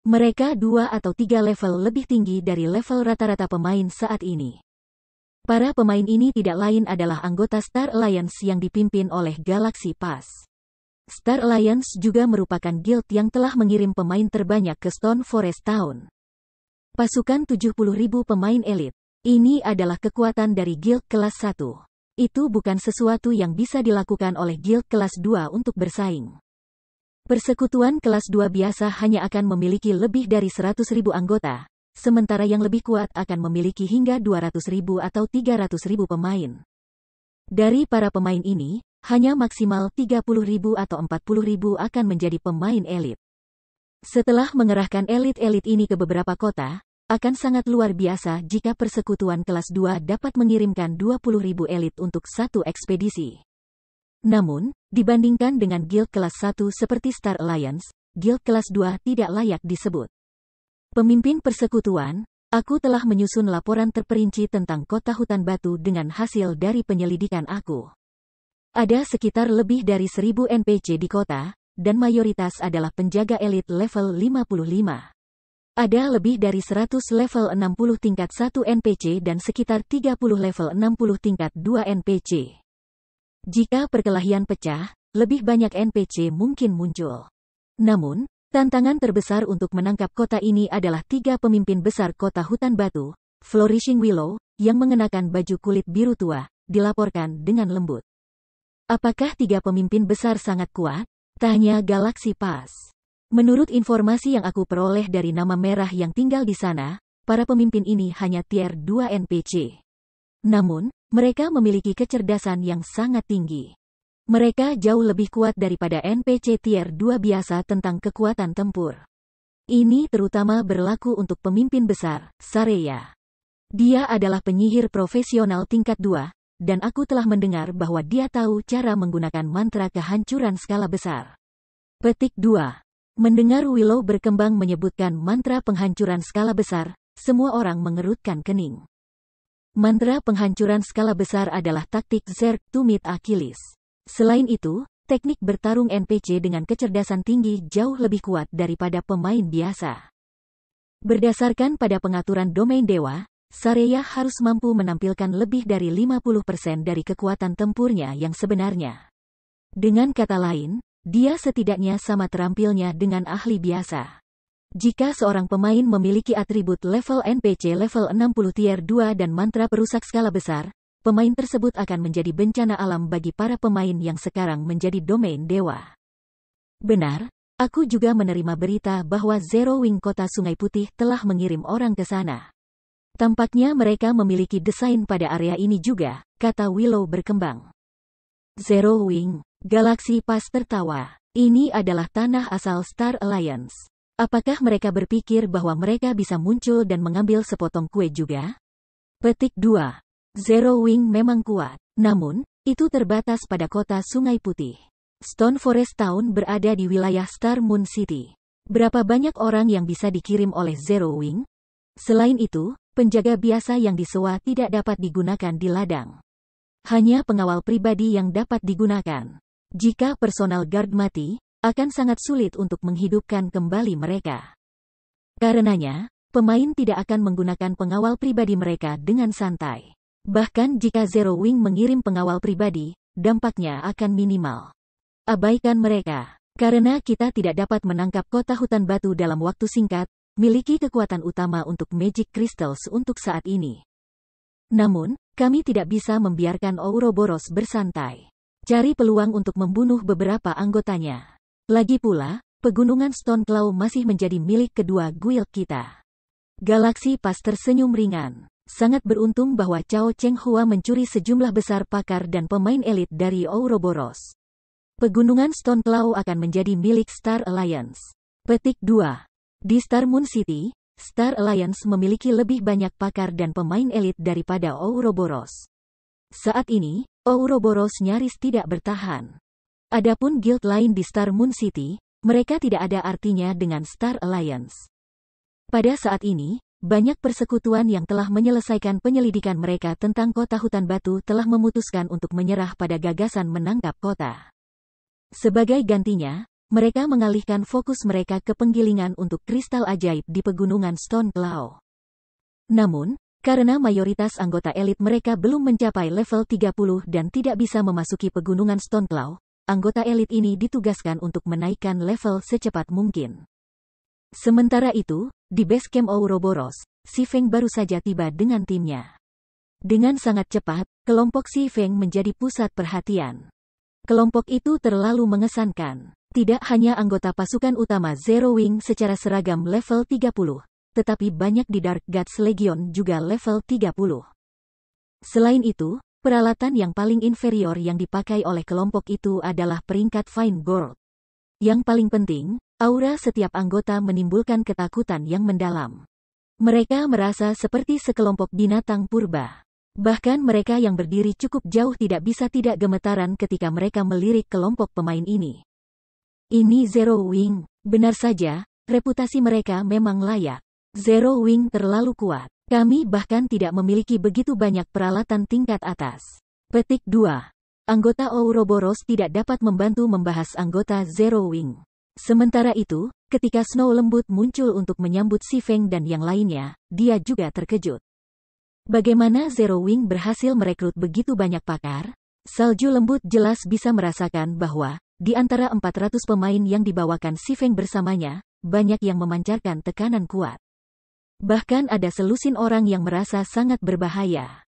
Mereka 2 atau 3 level lebih tinggi dari level rata-rata pemain saat ini. Para pemain ini tidak lain adalah anggota Star Alliance yang dipimpin oleh Galaxy Pass. Star Alliance juga merupakan guild yang telah mengirim pemain terbanyak ke Stone Forest Town. Pasukan 70.000 pemain elit. Ini adalah kekuatan dari guild kelas 1. Itu bukan sesuatu yang bisa dilakukan oleh guild kelas 2 untuk bersaing. Persekutuan kelas 2 biasa hanya akan memiliki lebih dari 100.000 anggota, sementara yang lebih kuat akan memiliki hingga 200.000 atau 300.000 pemain. Dari para pemain ini, hanya maksimal 30.000 atau 40.000 akan menjadi pemain elit. Setelah mengerahkan elit-elit ini ke beberapa kota, akan sangat luar biasa jika persekutuan kelas 2 dapat mengirimkan 20.000 elit untuk satu ekspedisi. Namun, dibandingkan dengan guild kelas 1 seperti Star Alliance, guild kelas 2 tidak layak disebut. Pemimpin persekutuan, aku telah menyusun laporan terperinci tentang kota hutan batu dengan hasil dari penyelidikan aku. Ada sekitar lebih dari 1.000 NPC di kota, dan mayoritas adalah penjaga elit level 55. Ada lebih dari 100 level 60 tingkat 1 NPC dan sekitar 30 level 60 tingkat 2 NPC. Jika perkelahian pecah, lebih banyak NPC mungkin muncul. Namun, tantangan terbesar untuk menangkap kota ini adalah 3 pemimpin besar kota hutan batu, Flourishing Willow, yang mengenakan baju kulit biru tua, dilaporkan dengan lembut. Apakah 3 pemimpin besar sangat kuat? Tanya Galaxy Pass. Menurut informasi yang aku peroleh dari nama merah yang tinggal di sana, para pemimpin ini hanya tier 2 NPC. Namun, mereka memiliki kecerdasan yang sangat tinggi. Mereka jauh lebih kuat daripada NPC tier 2 biasa tentang kekuatan tempur. Ini terutama berlaku untuk pemimpin besar, Sareya. Dia adalah penyihir profesional tingkat 2, dan aku telah mendengar bahwa dia tahu cara menggunakan mantra kehancuran skala besar. Petik 2. Mendengar Willow berkembang menyebutkan mantra penghancuran skala besar, semua orang mengerutkan kening. Mantra penghancuran skala besar adalah taktik Zerg to meet Achilles. Selain itu, teknik bertarung NPC dengan kecerdasan tinggi jauh lebih kuat daripada pemain biasa. Berdasarkan pada pengaturan domain dewa, Sareya harus mampu menampilkan lebih dari 50% dari kekuatan tempurnya yang sebenarnya. Dengan kata lain, dia setidaknya sama terampilnya dengan ahli biasa. Jika seorang pemain memiliki atribut level NPC level 60 tier 2 dan mantra perusak skala besar, pemain tersebut akan menjadi bencana alam bagi para pemain yang sekarang menjadi domain dewa. Benar, aku juga menerima berita bahwa Zero Wing Kota Sungai Putih telah mengirim orang ke sana. Tampaknya mereka memiliki desain pada area ini juga, kata Willow berkembang. Zero Wing, Galaxy Pass tertawa. Ini adalah tanah asal Star Alliance. Apakah mereka berpikir bahwa mereka bisa muncul dan mengambil sepotong kue juga? Petik 2. Zero Wing memang kuat, namun, itu terbatas pada kota Sungai Putih. Stone Forest Town berada di wilayah Star Moon City. Berapa banyak orang yang bisa dikirim oleh Zero Wing? Selain itu, penjaga biasa yang disewa tidak dapat digunakan di ladang. Hanya pengawal pribadi yang dapat digunakan. Jika personal guard mati, akan sangat sulit untuk menghidupkan kembali mereka. Karenanya, pemain tidak akan menggunakan pengawal pribadi mereka dengan santai. Bahkan jika Zero Wing mengirim pengawal pribadi, dampaknya akan minimal. Abaikan mereka. Karena kita tidak dapat menangkap kota hutan batu dalam waktu singkat, miliki kekuatan utama untuk Magic Crystals untuk saat ini. Namun, kami tidak bisa membiarkan Ouroboros bersantai. Cari peluang untuk membunuh beberapa anggotanya. Lagi pula, pegunungan Stoneclaw masih menjadi milik kedua guild kita. Galaxy Pass tersenyum ringan. Sangat beruntung bahwa Cao Cheng Hua mencuri sejumlah besar pakar dan pemain elit dari Ouroboros. Pegunungan Stoneclaw akan menjadi milik Star Alliance. Petik 2. Di Star Moon City, Star Alliance memiliki lebih banyak pakar dan pemain elit daripada Ouroboros. Saat ini, Ouroboros nyaris tidak bertahan. Adapun guild lain di Star Moon City, mereka tidak ada artinya dengan Star Alliance. Pada saat ini, banyak persekutuan yang telah menyelesaikan penyelidikan mereka tentang kota hutan batu telah memutuskan untuk menyerah pada gagasan menangkap kota. Sebagai gantinya, mereka mengalihkan fokus mereka ke penggilingan untuk kristal ajaib di pegunungan Stoneclaw. Namun, karena mayoritas anggota elit mereka belum mencapai level 30 dan tidak bisa memasuki pegunungan Stoneclaw, anggota elit ini ditugaskan untuk menaikkan level secepat mungkin. Sementara itu, di base camp Ouroboros, Si Feng baru saja tiba dengan timnya. Dengan sangat cepat, kelompok Si Feng menjadi pusat perhatian. Kelompok itu terlalu mengesankan. Tidak hanya anggota pasukan utama Zero Wing secara seragam level 30, tetapi banyak di Dark Gods Legion juga level 30. Selain itu, peralatan yang paling inferior yang dipakai oleh kelompok itu adalah peringkat Fine Gold. Yang paling penting, aura setiap anggota menimbulkan ketakutan yang mendalam. Mereka merasa seperti sekelompok binatang purba. Bahkan mereka yang berdiri cukup jauh tidak bisa tidak gemetaran ketika mereka melirik kelompok pemain ini. Ini Zero Wing, benar saja, reputasi mereka memang layak. Zero Wing terlalu kuat. Kami bahkan tidak memiliki begitu banyak peralatan tingkat atas. Petik 2. Anggota Ouroboros tidak dapat membantu membahas anggota Zero Wing. Sementara itu, ketika Snow Lembut muncul untuk menyambut Si Feng dan yang lainnya, dia juga terkejut. Bagaimana Zero Wing berhasil merekrut begitu banyak pakar? Salju Lembut jelas bisa merasakan bahwa, di antara 400 pemain yang dibawakan Si Feng bersamanya, banyak yang memancarkan tekanan kuat. Bahkan ada selusin orang yang merasa sangat berbahaya.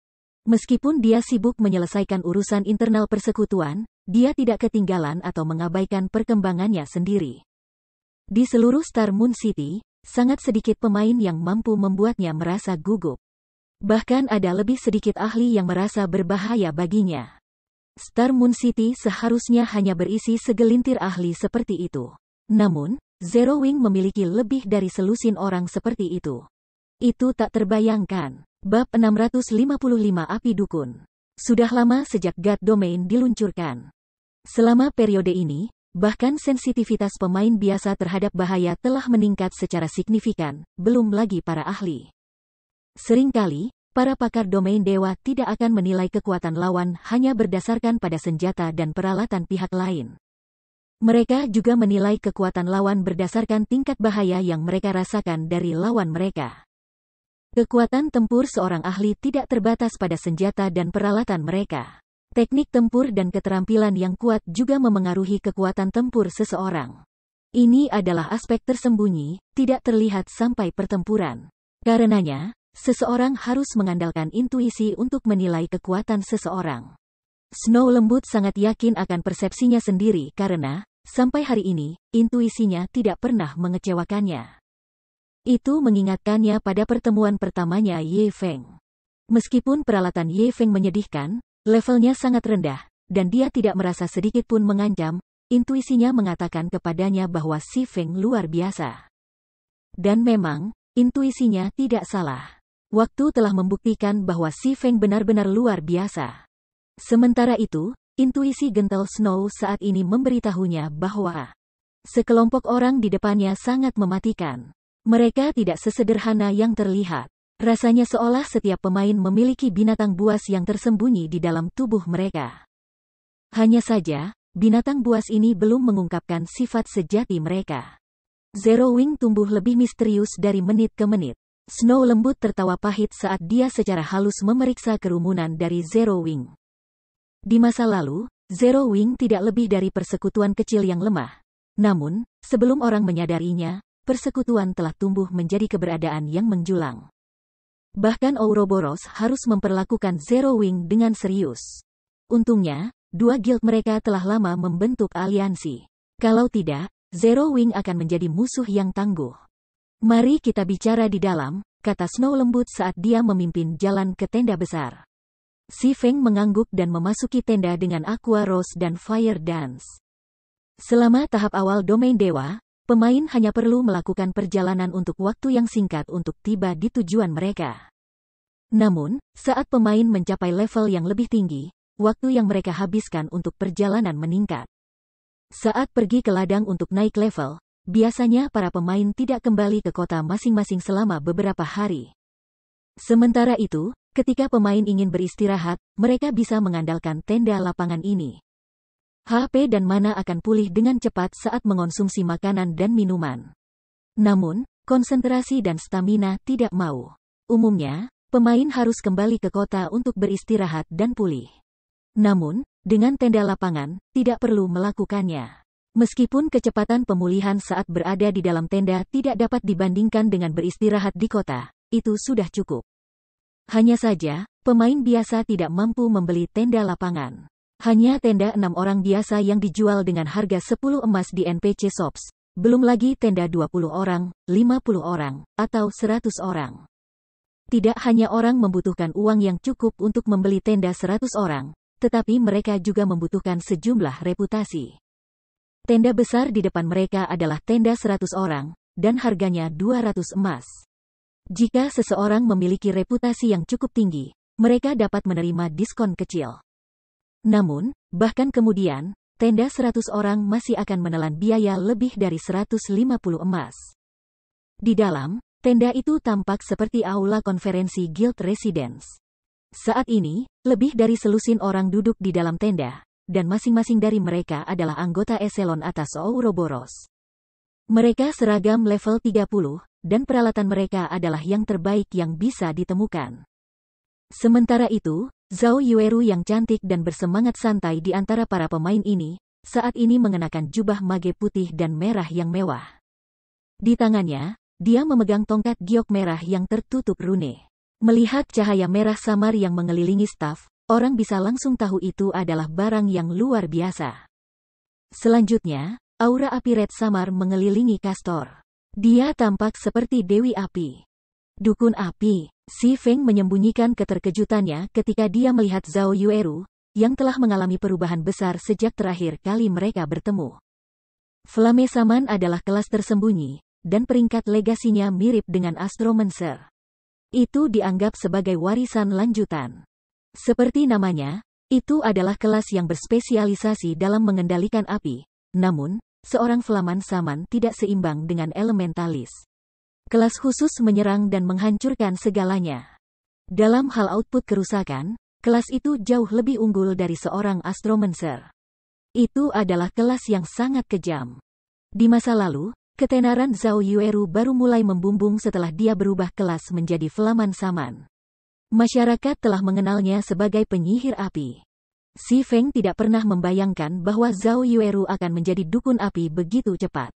Meskipun dia sibuk menyelesaikan urusan internal persekutuan, dia tidak ketinggalan atau mengabaikan perkembangannya sendiri. Di seluruh Star Moon City, sangat sedikit pemain yang mampu membuatnya merasa gugup. Bahkan ada lebih sedikit ahli yang merasa berbahaya baginya. Star Moon City seharusnya hanya berisi segelintir ahli seperti itu. Namun, Zero Wing memiliki lebih dari selusin orang seperti itu. Itu tak terbayangkan. Bab 655 Api Dukun. Sudah lama sejak God Domain diluncurkan. Selama periode ini, bahkan sensitivitas pemain biasa terhadap bahaya telah meningkat secara signifikan, belum lagi para ahli. Seringkali, para pakar domain dewa tidak akan menilai kekuatan lawan hanya berdasarkan pada senjata dan peralatan pihak lain. Mereka juga menilai kekuatan lawan berdasarkan tingkat bahaya yang mereka rasakan dari lawan mereka. Kekuatan tempur seorang ahli tidak terbatas pada senjata dan peralatan mereka. Teknik tempur dan keterampilan yang kuat juga memengaruhi kekuatan tempur seseorang. Ini adalah aspek tersembunyi, tidak terlihat sampai pertempuran. Karenanya, seseorang harus mengandalkan intuisi untuk menilai kekuatan seseorang. Snow Lembut sangat yakin akan persepsinya sendiri karena, sampai hari ini, intuisinya tidak pernah mengecewakannya. Itu mengingatkannya pada pertemuan pertamanya Ye Feng. Meskipun peralatan Ye Feng menyedihkan, levelnya sangat rendah, dan dia tidak merasa sedikit pun mengancam, intuisinya mengatakan kepadanya bahwa Si Feng luar biasa. Dan memang, intuisinya tidak salah. Waktu telah membuktikan bahwa Si Feng benar-benar luar biasa. Sementara itu, intuisi gentle Snow saat ini memberitahunya bahwa sekelompok orang di depannya sangat mematikan. Mereka tidak sesederhana yang terlihat. Rasanya seolah setiap pemain memiliki binatang buas yang tersembunyi di dalam tubuh mereka. Hanya saja, binatang buas ini belum mengungkapkan sifat sejati mereka. Zero Wing tumbuh lebih misterius dari menit ke menit. Snow lembut tertawa pahit saat dia secara halus memeriksa kerumunan dari Zero Wing. Di masa lalu, Zero Wing tidak lebih dari persekutuan kecil yang lemah. Namun, sebelum orang menyadarinya, persekutuan telah tumbuh menjadi keberadaan yang menjulang. Bahkan Ouroboros harus memperlakukan Zero Wing dengan serius. Untungnya, dua guild mereka telah lama membentuk aliansi. Kalau tidak, Zero Wing akan menjadi musuh yang tangguh. Mari kita bicara di dalam, kata Snow lembut saat dia memimpin jalan ke tenda besar. Si Feng mengangguk dan memasuki tenda dengan Aqua Rose dan Fire Dance. Selama tahap awal domain dewa, pemain hanya perlu melakukan perjalanan untuk waktu yang singkat untuk tiba di tujuan mereka. Namun, saat pemain mencapai level yang lebih tinggi, waktu yang mereka habiskan untuk perjalanan meningkat. Saat pergi ke ladang untuk naik level, biasanya para pemain tidak kembali ke kota masing-masing selama beberapa hari. Sementara itu, ketika pemain ingin beristirahat, mereka bisa mengandalkan tenda lapangan ini. HP dan mana akan pulih dengan cepat saat mengonsumsi makanan dan minuman. Namun, konsentrasi dan stamina tidak mau. Umumnya, pemain harus kembali ke kota untuk beristirahat dan pulih. Namun, dengan tenda lapangan, tidak perlu melakukannya. Meskipun kecepatan pemulihan saat berada di dalam tenda tidak dapat dibandingkan dengan beristirahat di kota, itu sudah cukup. Hanya saja, pemain biasa tidak mampu membeli tenda lapangan. Hanya tenda 6 orang biasa yang dijual dengan harga 10 emas di NPC Shops, belum lagi tenda 20 orang, 50 orang, atau 100 orang. Tidak hanya orang membutuhkan uang yang cukup untuk membeli tenda 100 orang, tetapi mereka juga membutuhkan sejumlah reputasi. Tenda besar di depan mereka adalah tenda 100 orang, dan harganya 200 emas. Jika seseorang memiliki reputasi yang cukup tinggi, mereka dapat menerima diskon kecil. Namun, bahkan kemudian, tenda 100 orang masih akan menelan biaya lebih dari 150 emas. Di dalam, tenda itu tampak seperti aula konferensi Guild Residence. Saat ini, lebih dari selusin orang duduk di dalam tenda, dan masing-masing dari mereka adalah anggota eselon atas Ouroboros. Mereka seragam level 30, dan peralatan mereka adalah yang terbaik yang bisa ditemukan. Sementara itu, Zhao Yueru yang cantik dan bersemangat santai di antara para pemain ini, saat ini mengenakan jubah mage putih dan merah yang mewah. Di tangannya, dia memegang tongkat giok merah yang tertutup rune. Melihat cahaya merah samar yang mengelilingi staf, orang bisa langsung tahu itu adalah barang yang luar biasa. Selanjutnya, aura api red samar mengelilingi Castor. Dia tampak seperti Dewi Api. Dukun api. Si Feng menyembunyikan keterkejutannya ketika dia melihat Zhao Yueru, yang telah mengalami perubahan besar sejak terakhir kali mereka bertemu. Flame Saman adalah kelas tersembunyi, dan peringkat legasinya mirip dengan Astromancer. Itu dianggap sebagai warisan lanjutan. Seperti namanya, itu adalah kelas yang berspesialisasi dalam mengendalikan api. Namun, seorang Flaman Saman tidak seimbang dengan elementalis. Kelas khusus menyerang dan menghancurkan segalanya. Dalam hal output kerusakan, kelas itu jauh lebih unggul dari seorang Astromancer. Itu adalah kelas yang sangat kejam. Di masa lalu, ketenaran Zhao Yueru baru mulai membumbung setelah dia berubah kelas menjadi Flaman Saman. Masyarakat telah mengenalnya sebagai penyihir api. Si Feng tidak pernah membayangkan bahwa Zhao Yueru akan menjadi dukun api begitu cepat.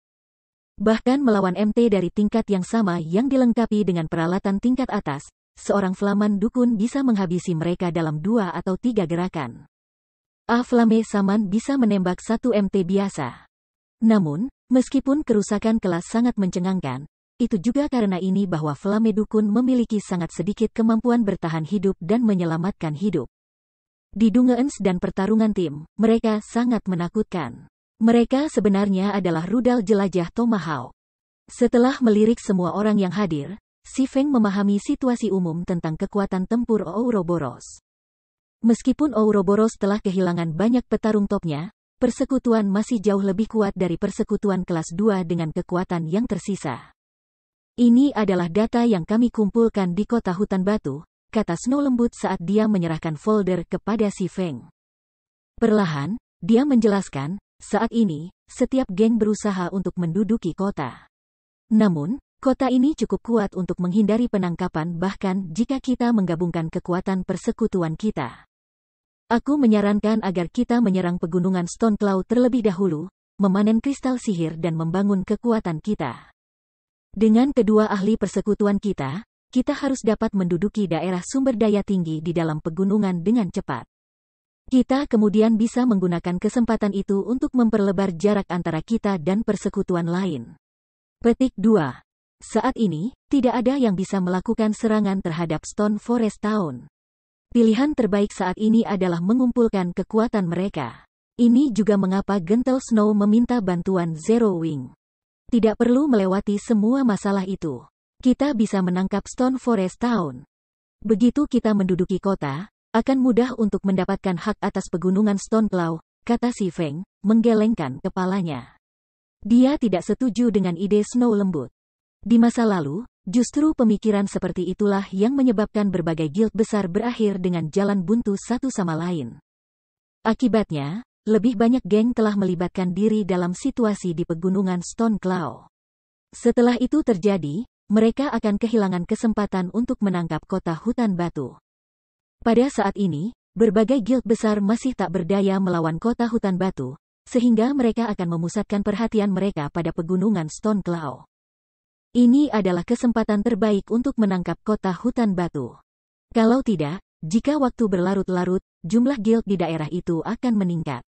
Bahkan melawan MT dari tingkat yang sama yang dilengkapi dengan peralatan tingkat atas, seorang Flaman dukun bisa menghabisi mereka dalam 2 atau 3 gerakan. Flame Saman bisa menembak 1 MT biasa. Namun, meskipun kerusakan kelas sangat mencengangkan, itu juga karena ini bahwa Flame Dukun memiliki sangat sedikit kemampuan bertahan hidup dan menyelamatkan hidup. Di Dungeons dan pertarungan tim, mereka sangat menakutkan. Mereka sebenarnya adalah rudal jelajah Tomahawk. Setelah melirik semua orang yang hadir, Si Feng memahami situasi umum tentang kekuatan tempur Ouroboros. Meskipun Ouroboros telah kehilangan banyak petarung topnya, persekutuan masih jauh lebih kuat dari persekutuan kelas 2 dengan kekuatan yang tersisa. Ini adalah data yang kami kumpulkan di kota hutan batu, kata Snow lembut saat dia menyerahkan folder kepada Si Feng. Perlahan, dia menjelaskan, saat ini, setiap geng berusaha untuk menduduki kota. Namun, Kota ini cukup kuat untuk menghindari penangkapan bahkan jika kita menggabungkan kekuatan persekutuan kita. Aku menyarankan agar kita menyerang pegunungan Stoneclaw terlebih dahulu, memanen kristal sihir dan membangun kekuatan kita. Dengan kedua ahli persekutuan kita harus dapat menduduki daerah sumber daya tinggi di dalam pegunungan dengan cepat. Kita kemudian bisa menggunakan kesempatan itu untuk memperlebar jarak antara kita dan persekutuan lain. Petik 2. Saat ini, tidak ada yang bisa melakukan serangan terhadap Stone Forest Town. Pilihan terbaik saat ini adalah mengumpulkan kekuatan mereka. Ini juga mengapa Gentle Snow meminta bantuan Zero Wing. Tidak perlu melewati semua masalah itu. Kita bisa menangkap Stone Forest Town. Begitu kita menduduki kota, akan mudah untuk mendapatkan hak atas pegunungan Stoneclaw, kata Si Feng, menggelengkan kepalanya. Dia tidak setuju dengan ide Snow lembut. Di masa lalu, justru pemikiran seperti itulah yang menyebabkan berbagai guild besar berakhir dengan jalan buntu satu sama lain. Akibatnya, lebih banyak geng telah melibatkan diri dalam situasi di pegunungan Stoneclaw. Setelah itu terjadi, mereka akan kehilangan kesempatan untuk menangkap kota hutan batu. Pada saat ini, berbagai guild besar masih tak berdaya melawan kota hutan batu, sehingga mereka akan memusatkan perhatian mereka pada pegunungan Stoneclaw. Ini adalah kesempatan terbaik untuk menangkap kota hutan batu. Kalau tidak, jika waktu berlarut-larut, jumlah guild di daerah itu akan meningkat.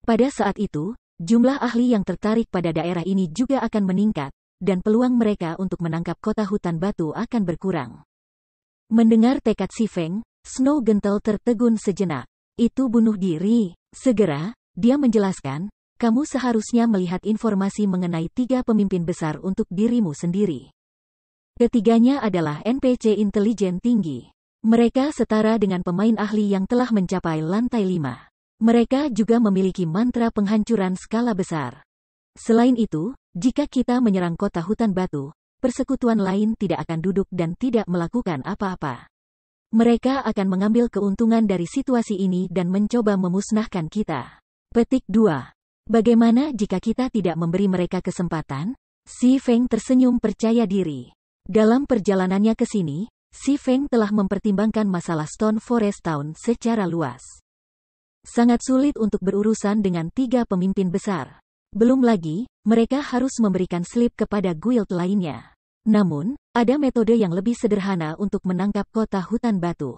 Pada saat itu, jumlah ahli yang tertarik pada daerah ini juga akan meningkat, dan peluang mereka untuk menangkap kota hutan batu akan berkurang. Mendengar tekad Si Feng, Snow gentle tertegun sejenak. Itu bunuh diri. Segera, dia menjelaskan, kamu seharusnya melihat informasi mengenai 3 pemimpin besar untuk dirimu sendiri. Ketiganya adalah NPC intelijen tinggi. Mereka setara dengan pemain ahli yang telah mencapai lantai 5. Mereka juga memiliki mantra penghancuran skala besar. Selain itu, jika kita menyerang kota hutan batu, persekutuan lain tidak akan duduk dan tidak melakukan apa-apa. Mereka akan mengambil keuntungan dari situasi ini dan mencoba memusnahkan kita. Petik 2. Bagaimana jika kita tidak memberi mereka kesempatan? Si Feng tersenyum percaya diri. Dalam perjalanannya ke sini, Si Feng telah mempertimbangkan masalah Stone Forest Town secara luas. Sangat sulit untuk berurusan dengan 3 pemimpin besar. Belum lagi, mereka harus memberikan slip kepada guild lainnya. Namun, ada metode yang lebih sederhana untuk menangkap kota hutan batu.